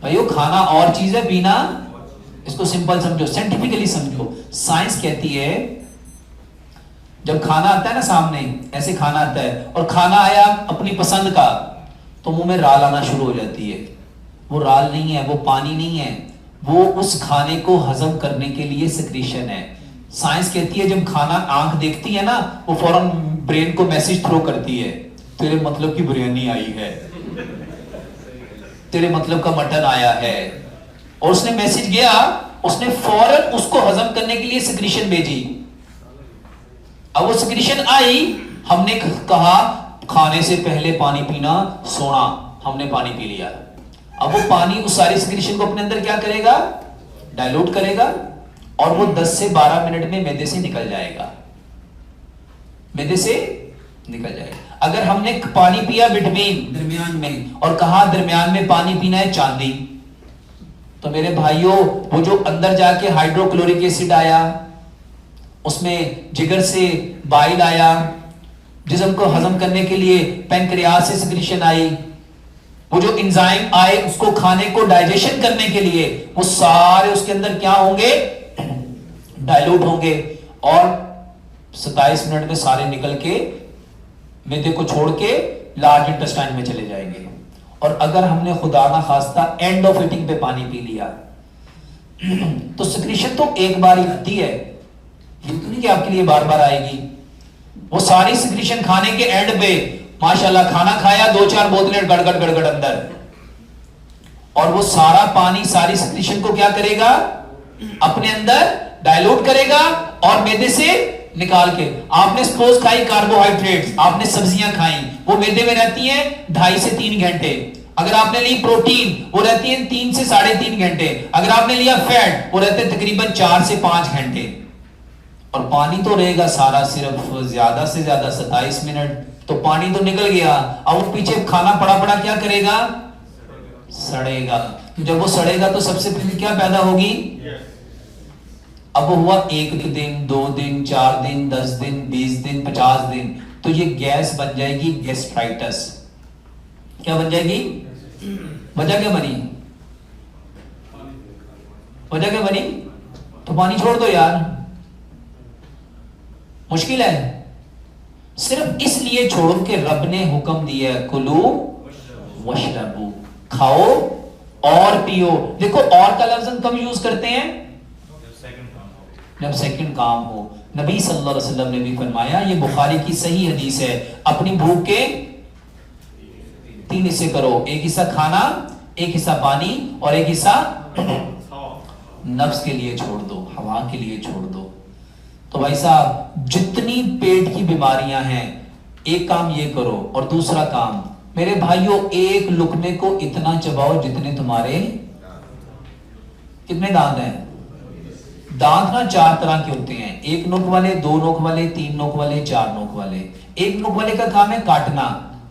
Speaker 4: بھائیو کھانا اور چیز ہے، پینا، اس کو سمپل سمجھو، سائنٹیفکلی سمجھو. سائنس کہتی ہے جب کھانا آتا ہے نا سامنے، ایسے کھانا آتا ہے اور کھانا آیا اپنی پسند کا، تو منہ میں رال آنا شروع ہو جاتی ہے. وہ رال نہیں ہے، وہ پانی نہیں ہے، وہ اس کھانے کو ہضم کرنے کے لیے سیکریشن ہے. سائنس کہتی ہے جب کھانا آنکھ دیکھتی ہے نا، وہ فوراً برین کو میسج تھرو کرتی ہے، تیرے مطلب کی بریانی آئی ہے، تیرے مطلب کا مٹن آیا ہے. اور اس نے میسج گیا، اس نے فوراً اس کو ہضم کرنے کے لیے سیکریشن بھیجی. اب وہ سیکریشن آئی، ہم نے کہا کھانے سے پہلے پانی پینا، سونا، ہم نے پانی پی لیا. اب وہ پانی اس ساری سیکریشن کو اپنے اندر کیا کرے گا؟ ڈائلوٹ کرے گا، اور وہ 10 سے 12 منٹ میں معدے سے نکل جائے گا، معدے سے نکل جائے گا. اگر ہم نے پانی پیا بٹوین، درمیان میں، اور کہا درمیان میں پانی پینا ہے چاندی، تو میرے بھائیوں وہ جو اندر جا کے ہائیڈرو کلورک ایسڈ آیا، اس میں جگر سے بائل آیا، جسم کو ہضم کرنے کے لیے پینکریاس سے سیکریشن آئی، وہ جو انزائم آئے اس کو کھانے کو ڈائجیشن کرنے کے لیے، وہ سارے اس کے اندر کیا ہوں گے؟ ڈائلوٹ ہوں گے، اور 27 منٹ میں سارے نکل کے معدے کو چھوڑ کے لارج انٹسٹائن میں چلے جائیں گے. اور اگر ہم نے خدا نہ خواستہ اینڈ آف ایٹنگ پہ پانی پی لیا تو سیکریشن تو ایک بار ہی آتی ہے، یہ تو نہیں کہ آپ کے لیے بار بار آئے گی. وہ ساری سیکریشن کھانے کے اینڈ پہ ماشاءاللہ کھانا کھایا، 2-4 بوتلیں گڑگڑ گڑگڑ اندر، اور وہ سارا پانی ساری سیکریشن کو کیا کرے گا؟ اپنے اندر ڈائلوٹ کرے گا اور معدے سے نکال کے. آپ نے سپوز کھائی کاربوہائیڈریٹس، آپ نے سبزیاں کھائیں، وہ معدے میں رہتی ہیں 2.5 سے 3 گھنٹے. اگر آپ نے لی پروٹین، وہ رہتی ہیں 3 سے 3.5 گھنٹے. اگر آپ نے لیا فیٹ، وہ رہتے ہیں تقریباً 4 سے 5 گھنٹے. اور پانی تو رہے گا سارا صرف زیادہ سے زیادہ 27 منٹ. تو پانی تو نکل گیا، اب پیچھے کھانا پڑا پڑا کیا کرے گا؟ سڑے گا. جب وہ سڑے گا تو سب سے پہلے کیا پیدا ہوگی؟ اب وہ ہوا 1 دن، 2 دن، 4 دن، 10 دن، 20 دن، 50 دن، تو یہ گیس بن جائے گی گیسٹرائٹس. کیا بن جائے گی؟ وجہ کیا بنی؟ وجہ کیا بنی؟ تو پانی چھوڑ دو یار، مشکل ہے. صرف اس لیے چھوڑو کہ رب نے حکم دیا ہے کلو وشربو، کھاؤ اور پیو. دیکھو اور کا لفظ ہم کم یوز کرتے ہیں جب سیکنڈ کام ہو. نبی صلی اللہ علیہ وسلم نے بھی فرمایا، یہ بخاری کی صحیح حدیث ہے، اپنی بھوک کے 3 حصے کرو، 1 حصہ کھانا، 1 حصہ پانی، اور 1 حصہ نفس کے لیے چھوڑ دو، ہوا کے لیے چھوڑ دو. تو بھائی صاحب جتنی پیٹ کی بیماریاں ہیں، ایک کام یہ کرو، اور دوسرا کام میرے بھائیوں ایک لقمے کو اتنا چباؤ جتنے تمہارے کتنے دانت ہیں. دانت نا 4 طرح کے ہوتے ہیں، 1 نوک والے، 2 نوک والے، 3 نوک والے، 4 نوک والے. 1 نوک والے کا کام ہے کاٹنا،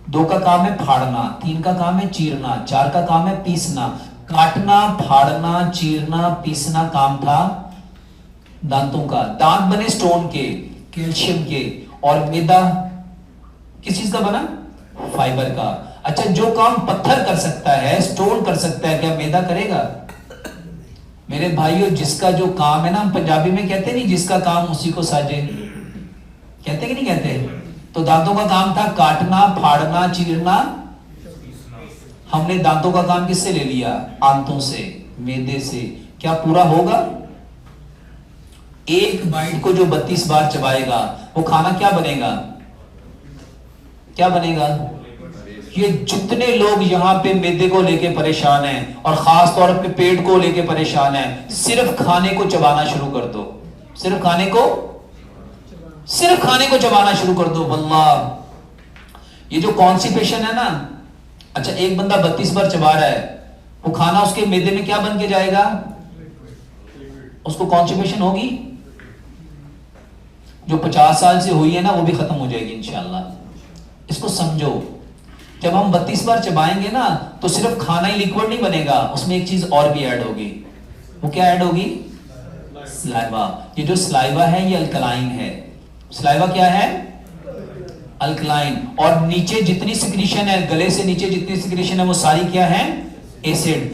Speaker 4: 2 کا کام ہے پھاڑنا، 3 کا کام ہے چیرنا، 4 کا کام ہے پیسنا. کاٹنا، پھاڑنا، چیرنا، پیسنا کام تھا دانتوں کا. دانت بنے سٹون کے، کیلشیم کے، اور میدا کس چیز کا بنا؟ فائبر کا. اچھا جو کام پتھر کر سکتا ہے، سٹون کر سکتا ہے، کیا میدا کرے گا؟ میرے بھائیوں جس کا جو کام ہے نا، ہم پنجابی میں کہتے نہیں جس کا کام اسی کو ساجے، کہتے کہ نہیں کہتے؟ تو دانتوں کا کام تھا کاٹنا، پھاڑنا، چیرنا. ہم نے دانتوں کا کام کس سے لے لیا؟ آنتوں سے، میدے سے. کیا پورا ہوگا؟ ایک بائٹ کو جو 32 بار چبائے گا وہ کھانا کیا بنے گا؟ کیا بنے گا؟ یہ جتنے لوگ یہاں پہ میدے کو لے کے پریشان ہیں اور خاص طور پہ پیٹ کو لے کے پریشان ہیں، صرف کھانے کو چبانا شروع کر دو، صرف کھانے کو چبانا شروع کر دو. واللہ یہ جو کانسٹیپیشن ہے نا، اچھا ایک بندہ 32 بار چبا رہا ہے، وہ کھانا اس کے میدے میں کیا بن کے جائے گا؟ اس کو کانسٹیپیشن ہوگی. جو 50 سال سے ہوئی ہے نا وہ بھی ختم ہو جائے گی انشاءاللہ. اس کو سمجھو، جب ہم 32 بار چبائیں گے نا تو صرف کھانا ہی لیکوڈ نہیں بنے گا، اس میں ایک چیز اور بھی ایڈ ہوگی. وہ کیا ایڈ ہوگی؟ سلائیوا. یہ جو سلائیوا ہے یہ الکلائن ہے. سلائیوا کیا ہے؟ الکلائن. اور نیچے جتنی سیکریشن ہے، گلے سے نیچے جتنی سیکریشن ہے وہ ساری کیا ہے؟ ایسڈ.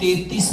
Speaker 4: 33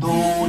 Speaker 4: 2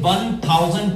Speaker 4: 1000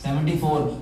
Speaker 4: 74,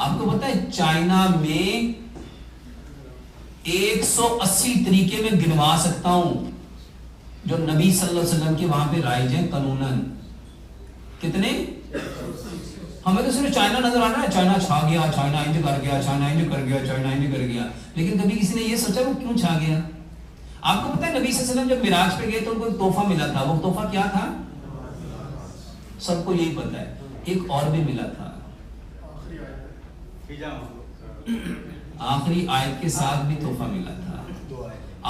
Speaker 4: آپ کو پتا ہے چائنا میں 180 طریقے میں گنوا سکتا ہوں جو نبی صلی اللہ علیہ وسلم کے وہاں پہ رائج ہیں قانوناً. کتنے؟ ہمیں تو صرف چائنا نظر آنا ہے, چائنا چھا گیا, چائنا انج کر گیا, چائنا انج کر گیا, چائنا انج کر گیا, لیکن کبھی کسی نے یہ سوچا وہ کیوں چھا گیا؟ آپ کو پتا ہے نبی صلی اللہ علیہ وسلم جب معراج پہ گئے تو ان کو ایک تحفہ ملا تھا, وہ تحفہ کیا تھا؟ سب کو یہی پتا ہے. ایک اور بھی ملا تھا, آخری آیت کے ساتھ بھی تحفہ ملا تھا.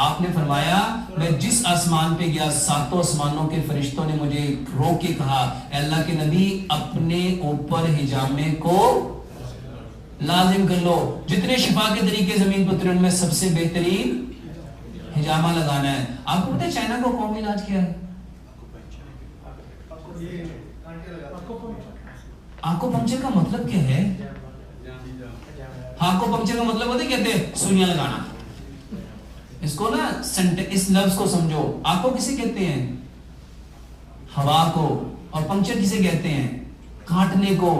Speaker 4: آپ نے فرمایا میں جس آسمان پہ گیا 7 آسمانوں کے فرشتوں نے مجھے روک کے کہا اے اللہ کے نبی اپنے اوپر حجامے کو لازم کر لو, جتنے شفا کے طریقے زمین پر اترے ان میں سب سے بہترین حجامہ لگانا ہے. آپ کو پتہ ہے چائنا کو قومی علاج کیا ہے؟ آنکھوں پنکچر کا مطلب کیا ہے؟ آنکھوں پنکچر کا مطلب ہوتا ہے کہتے ہیں سوئیاں لگانا. اس کو نا اس لفظ کو سمجھو, آنکھوں کسے کہتے ہیں؟ ہوا کو. اور پنکچر کسے کہتے ہیں؟ کاٹنے کو.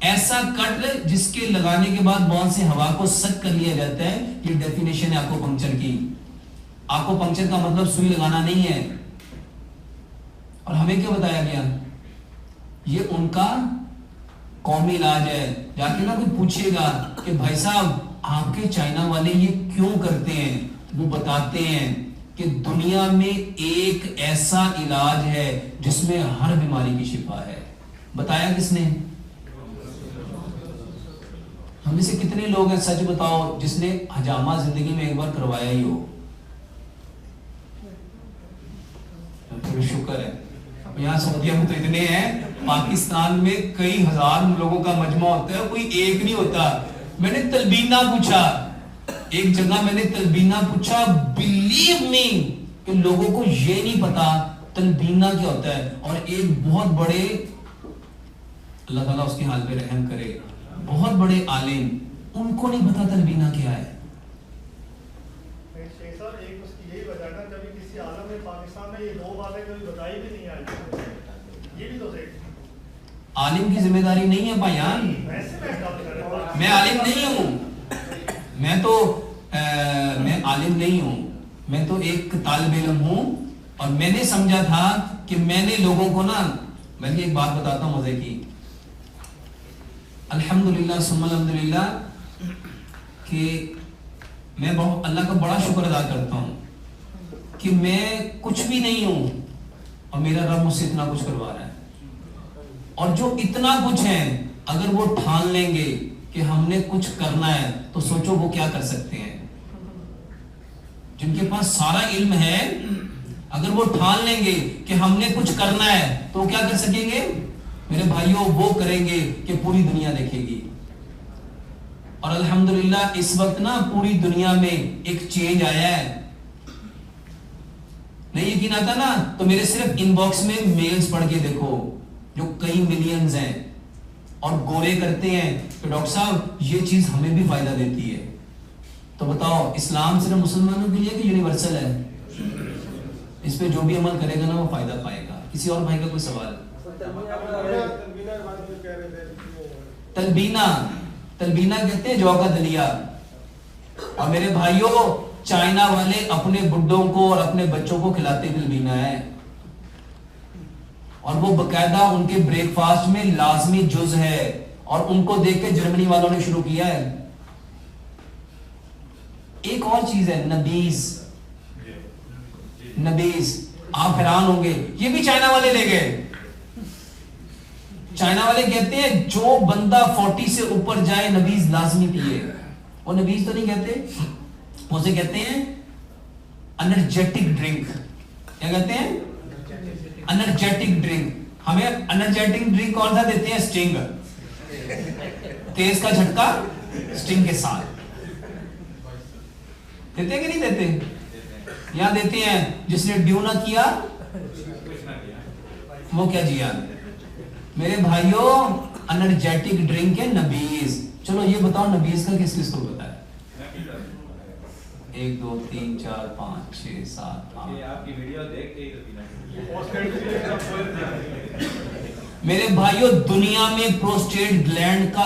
Speaker 4: ایسا کٹ جس کے لگانے کے بعد بہت سے ہوا کو سک کر لیا جاتا ہے, یہ ڈیفینیشن ہے آنکھوں پنکچر کی. آنکھوں پنکچر کا مطلب سوئی لگانا نہیں ہے. اور ہمیں کیا بتایا گیا؟ یہ ان کا قومی علاج ہے. جا کے نا کوئی پوچھے گا کہ بھائی صاحب آپ کے چائنا والے یہ کیوں کرتے ہیں, وہ بتاتے ہیں کہ دنیا میں ایک ایسا علاج ہے جس میں ہر بیماری کی شفا ہے. بتایا کس نے؟ ہم میں سے کتنے لوگ ہیں سچ بتاؤ جس نے حجامہ زندگی میں ایک بار کروایا ہی ہو؟ شکر ہے. یہاں سعودیہ میں تو اتنے ہیں, پاکستان میں کئی ہزار لوگوں کا مجمع ہوتا ہے, کوئی ایک نہیں ہوتا. میں نے تلبینہ پوچھا, ایک جگہ میں نے تلبینہ پوچھا, بلیو می کہ لوگوں کو یہ نہیں پتا تلبینہ کیا ہوتا ہے. اور ایک بہت بڑے, اللہ تعالیٰ اس کے حال پہ رحم کرے, بہت بڑے عالم, ان کو نہیں پتا تلبینہ کیا ہے. عالم کی ذمہ داری نہیں ہے بھائیان. میں عالم نہیں ہوں, میں عالم نہیں ہوں, میں تو ایک طالب علم ہوں. اور میں نے سمجھا تھا کہ میں نے لوگوں کو نا, میں نے ایک بات بتاتا ہوں مزے کی. الحمدللہ ثم الحمدللہ کہ میں بہت اللہ کا بڑا شکر ادا کرتا ہوں کہ میں کچھ بھی نہیں ہوں اور میرا رب مجھ سے اتنا کچھ کروا رہا ہے. اور جو اتنا کچھ ہے اگر وہ ٹھان لیں گے کہ ہم نے کچھ کرنا ہے تو سوچو وہ کیا کر سکتے ہیں. جن کے پاس سارا علم ہے اگر وہ ٹھان لیں گے کہ ہم نے کچھ کرنا ہے تو وہ کیا کر سکیں گے میرے بھائیوں؟ وہ کریں گے کہ پوری دنیا دیکھے گی. اور الحمدللہ اس وقت نا پوری دنیا میں ایک چینج آیا ہے. نہیں یقین آتا نا تو میرے صرف ان باکس میں میلز پڑھ کے دیکھو جو کئی ملینز ہیں اور گورے کرتے ہیں کہ ڈاکٹر صاحب یہ چیز ہمیں بھی فائدہ دیتی ہے. تو بتاؤ اسلام صرف مسلمانوں کے لیے کہ یونیورسل ہے؟ اس پہ جو بھی عمل کرے گا نا وہ فائدہ پائے گا. کسی اور بھائی کا کوئی سوال؟ تلبینہ کہتے ہیں جو کا دلیا. اور میرے بھائیوں چائنا والے اپنے بڈوں کو اور اپنے بچوں کو کھلاتے تلبینہ ہے, اور وہ باقاعدہ ان کے بریک فاسٹ میں لازمی جز ہے. اور ان کو دیکھ کے جرمنی والوں نے شروع کیا ہے. ایک اور چیز ہے نبیز. آپ حیران ہوں گے یہ بھی چائنا والے لے گئے. چائنا والے کہتے ہیں جو بندہ 40 سے اوپر جائے نبیز لازمی پیے. وہ نبیز تو نہیں کہتے, اسے کہتے ہیں انرجیٹک ڈرنک. کیا کہتے ہیں؟ Energetic drink. ہمیں انرجیٹک ڈرنک کون سا دیتے ہیں؟ سٹنگ, تیز کا جھٹکا سٹنگ کے ساتھ. دیتے ہیں کہ نہیں دیتے؟ یہاں دیتے ہیں جس نے ڈیو نہ کیا وہ کیا جیا. میرے بھائیوں انرجیٹک ڈرنک ہے نبیز. چلو یہ بتاؤ نبیز کا کس کس کو پتا ہے؟ 1 2 3 4 5 6 7 8. میرے بھائیوں دنیا میں پروسٹیٹ گلینڈ کا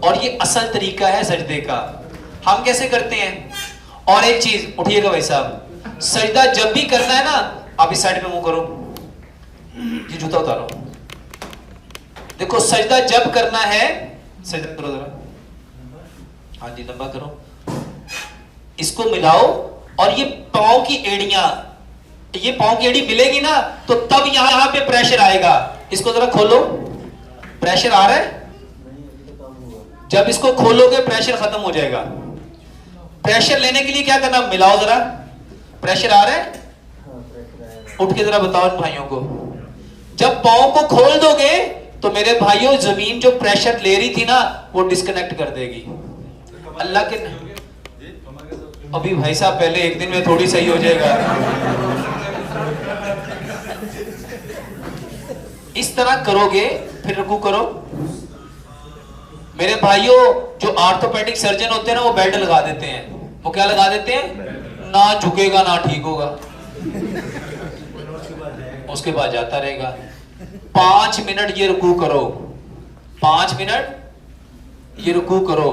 Speaker 4: اور یہ اصل طریقہ ہے سجدے کا. ہم کیسے کرتے ہیں؟ اور ایک چیز اٹھیے گا بھائی صاحب، سجدہ جب بھی کرنا ہے نا آپ اس سائڈ پہ منہ کرو، یہ جوتا اتارو. دیکھو سجدہ جب کرنا ہے سجدہ کرو ذرا، ہاں جی لمبا کرو، اس کو ملاؤ اور یہ پاؤں کی ایڑیاں، یہ پاؤں کی ایڑی ملے گی نا تو تب یہاں پہ پریشر آئے گا. اس کو ذرا کھولو، پریشر آ رہا ہے؟ جب اس کو کھولو گے پریشر ختم ہو جائے گا. پریشر لینے کے لیے کیا کرنا؟ ملاؤ ذرا. پریشر آ رہا ہے؟ اٹھ کے ذرا بتاؤ ان بھائیوں کو. جب پاؤں کو کھول دو گے تو میرے بھائیوں زمین جو پریشر لے رہی تھی نا وہ ڈسکنیکٹ کر دے گی. اللہ کے ابھی بھائی صاحب پہلے ایک دن میں تھوڑی صحیح ہو جائے گا. اس طرح کرو گے پھر رکوع کرو. میرے بھائیوں جو آرتھوپیڈک سرجن ہوتے ہیں نا وہ بیلٹ لگا دیتے ہیں. وہ کیا لگا دیتے ہیں؟ نہ جھکے گا نہ ٹھیک ہوگا، اس کے بعد جاتا رہے گا. 5 منٹ یہ رکوع کرو، 5 منٹ یہ رکوع کرو.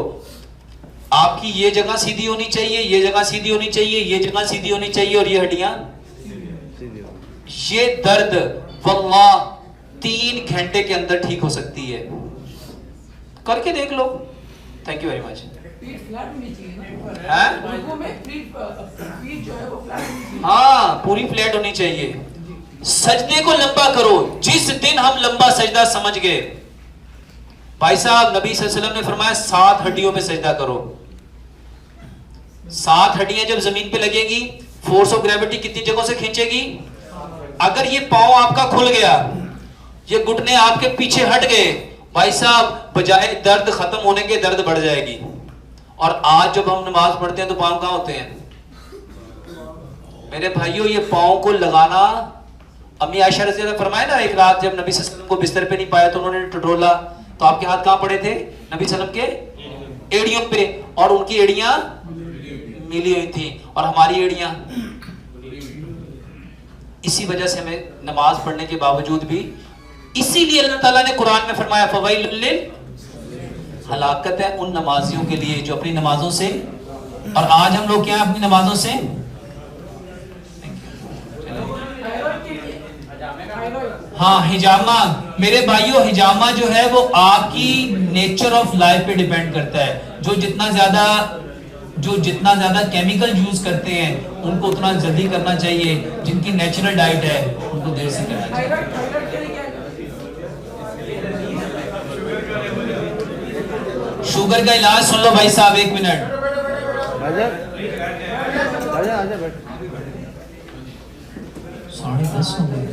Speaker 4: آپ کی یہ جگہ سیدھی ہونی چاہیے، یہ جگہ سیدھی ہونی چاہیے، یہ جگہ سیدھی ہونی چاہیے اور یہ ہڈیاں. یہ درد واللہ 3 گھنٹے کے اندر ٹھیک ہو سکتی ہے. کر کے دیکھ لو. Thank you very much. ہاں پوری فلیٹ ہونی چاہیے. سجدے کو لمبا کرو. جس دن ہم لمبا سجدہ سمجھ گئے، بھائی صاحب نبی صلی اللہ علیہ وسلم نے فرمایا 7 ہڈیوں پہ سجدہ کرو. 7 ہڈیاں جب زمین پہ لگے گی فورس آف گریوٹی کتنی جگہوں سے کھینچے گی؟ اگر یہ پاؤں آپ کا کھل گیا، یہ گھٹنے آپ کے پیچھے ہٹ گئے، بھائی صاحب بجائے درد ختم ہونے کے درد بڑھ جائے گی. اور آج جب ہم نماز پڑھتے ہیں تو پاؤں کہاں ہوتے ہیں؟ میرے بھائیوں یہ پاؤں کو لگانا، امی عائشہ رضی اللہ عنہا فرمائے نا ایک رات جب نبی صلی اللہ علیہ وسلم کو بستر پہ نہیں پایا تو انہوں نے ٹٹولا تو آپ کے ہاتھ کہاں پڑے تھے؟ نبی صلی اللہ علیہ وسلم کے ایڑیوں پہ. اور ان کی ایڑیاں ملی ہوئی تھیں اور ہماری ایڑیاں. اسی وجہ سے ہمیں نماز پڑھنے کے باوجود بھی، اسی لیے اللہ تعالیٰ نے قرآن میں فرمایا فویل لل، ہلاکت ہے ان نمازیوں کے لیے جو اپنی نمازوں سے، اور آج ہم لوگ کیا ہیں اپنی نمازوں سے؟ ہاں ہجامہ. میرے بھائیوں ہجامہ جو ہے وہ آپ کی نیچر آف لائف پہ ڈیپینڈ کرتا ہے. جو جتنا زیادہ کیمیکل یوز کرتے ہیں ان کو اتنا جلدی کرنا چاہیے. جن کی نیچرل ڈائٹ ہے ان کو دیر سے کرنا چاہیے. شوگر کا علاج سن لو بھائی صاحب 1 منٹ. 10:30 ہو گئے.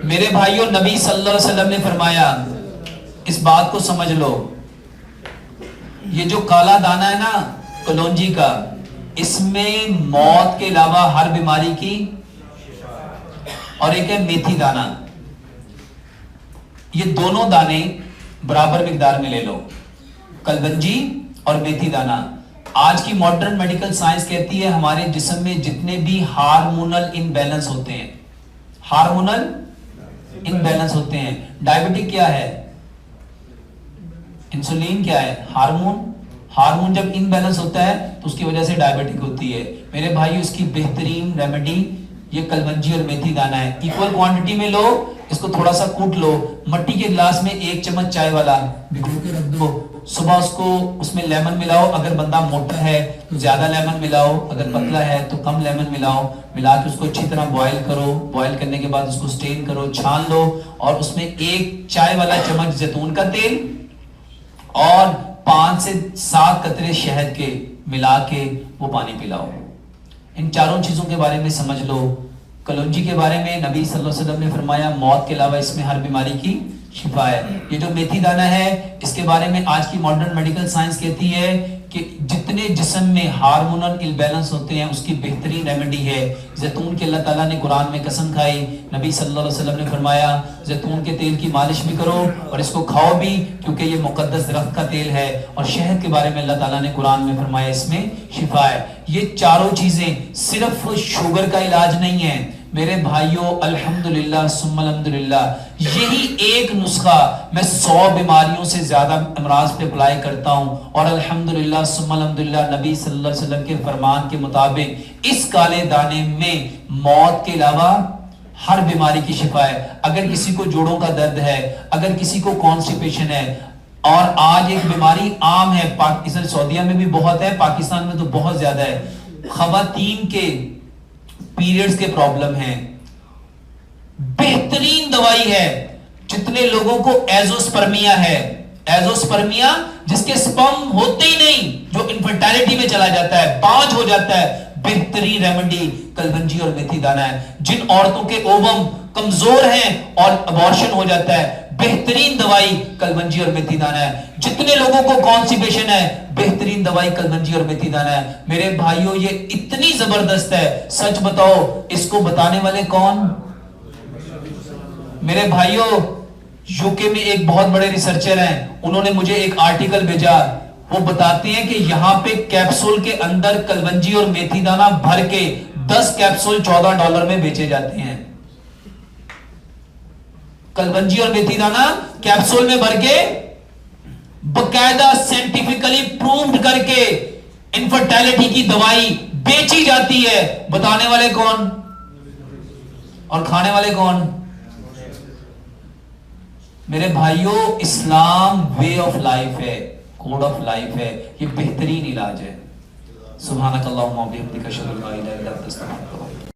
Speaker 4: میرے بھائیوں نبی صلی اللہ علیہ وسلم نے فرمایا، اس بات کو سمجھ لو، یہ جو کالا دانہ ہے نا کلونجی کا، اس میں موت کے علاوہ ہر بیماری کی، اور ایک ہے میتھی دانہ. یہ دونوں دانے برابر مقدار میں لے لو، کلونجی اور میتھی دانہ. آج کی ماڈرن میڈیکل سائنس کہتی ہے ہمارے جسم میں جتنے بھی ہارمونل امبیلنس ہوتے ہیں، ہارمونل امبیلنس ہوتے ہیں. ڈائبٹک کیا ہے؟ انسولین کیا ہے؟ ہارمون جب امبیلنس ہوتا ہے تو اس کی وجہ سے ڈائبٹک ہوتی ہے. میرے بھائی اس کی بہترین ریمیڈی یہ کلونجی اور میتھی دانہ ہے. ایکول کوانٹٹی میں لو، اس کو تھوڑا سا کوٹ لو، مٹی کے گلاس میں 1 چمچ چائے والا بھگو کے رکھ دو. صبح اس میں لیمن ملاؤ. اگر بندہ موٹا ہے تو زیادہ لیمن ملاؤ، اگر پتلا ہے تو کم لیمن ملاؤ. ملا کے اس کو اچھی طرح بوائل کرو. بوائل کرنے کے بعد اس کو سٹین کرو، چھان لو، اور اس میں 1 چائے والا چمچ زیتون کا تیل اور 5 سے 7 قطرے شہد کے ملا کے وہ پانی پلاؤ. ان چاروں چیزوں کے بارے میں سمجھ لو. کلونجی کے بارے میں نبی صلی اللہ علیہ وسلم نے فرمایا موت کے علاوہ اس میں ہر بیماری کی شفا ہے. یہ جو میتھی دانہ ہے اس کے بارے میں آج کی ماڈرن میڈیکل سائنس کہتی ہے کہ جتنے جسم میں ہارمونل امبیلنس ہوتے ہیں اس کی بہترین ریمیڈی ہے زیتون کی. اللہ تعالیٰ نے قرآن میں قسم کھائی، نبی صلی اللہ علیہ وسلم نے فرمایا زیتون کے تیل کی مالش بھی کرو اور اس کو کھاؤ بھی، کیونکہ یہ مقدس درخت کا تیل ہے. اور شہد کے بارے میں اللہ تعالیٰ نے قرآن میں فرمایا اس میں شفا ہے. یہ چاروں چیزیں صرف شوگر کا علاج نہیں ہے. میرے بھائیوں الحمدللہ ثم الحمدللہ یہی ایک نسخہ میں 100 بیماریوں سے زیادہ امراض پہ اپلائی کرتا ہوں، اور الحمدللہ ثم الحمدللہ نبی صلی اللہ علیہ وسلم کے فرمان کے مطابق اس کالے دانے میں موت کے علاوہ ہر بیماری کی شفا ہے۔ اگر کسی کو جوڑوں کا درد ہے، اگر کسی کو کانسٹیپیشن ہے، اور آج ایک بیماری عام ہے، پاکستان سعودیہ میں بھی بہت ہے، پاکستان میں تو بہت زیادہ ہے، خواتین کے پیریڈز کے پرابلم ہیں، بہترین دوائی ہے۔ جتنے لوگوں کو ایزوسپرمیا ہے، ایزوسپرمیا جس کے سپرم ہوتے ہی نہیں، جو انفرٹیلٹی میں چلا جاتا ہے، بانج ہو جاتا ہے، بہترین ریمیڈی کلونجی اور میتھی دانہ ہے۔ جن عورتوں کے اووم کمزور ہیں اور ابورشن ہو جاتا ہے، بہترین دوائی کلونجی اور میتھی دانہ ہے۔ جتنے لوگوں کو کانسٹیپیشن ہے، بہترین دوائی کلونجی اور میتھی دانہ ہے۔ میرے بھائیوں یہ اتنی زبردست ہے، سچ بتاؤ اس کو بتانے والے کون؟ میرے بھائیوں یوکے میں ایک بہت بڑے ریسرچر ہیں، انہوں نے مجھے ایک آرٹیکل بھیجا، وہ بتاتے ہیں کہ یہاں پہ کیپسول کے اندر کلونجی اور میتھی دانہ بھر کے 10 کیپسول $14 میں بیچے جاتے ہیں۔ کلونجی اور میتھی دانہ کیپسول میں بھر کے باقاعدہ سائنٹیفکلی پروفڈ کر کے انفرٹیلٹی کی دوائی بیچی جاتی ہے۔ بتانے والے کون اور کھانے والے کون؟ میرے بھائیوں اسلام وے آف لائف ہے، کوڈ آف لائف ہے، یہ بہترین علاج ہے۔ سبحانک اللہم و بحمدک اشہد ان لا الہ الا انت استغفرک۔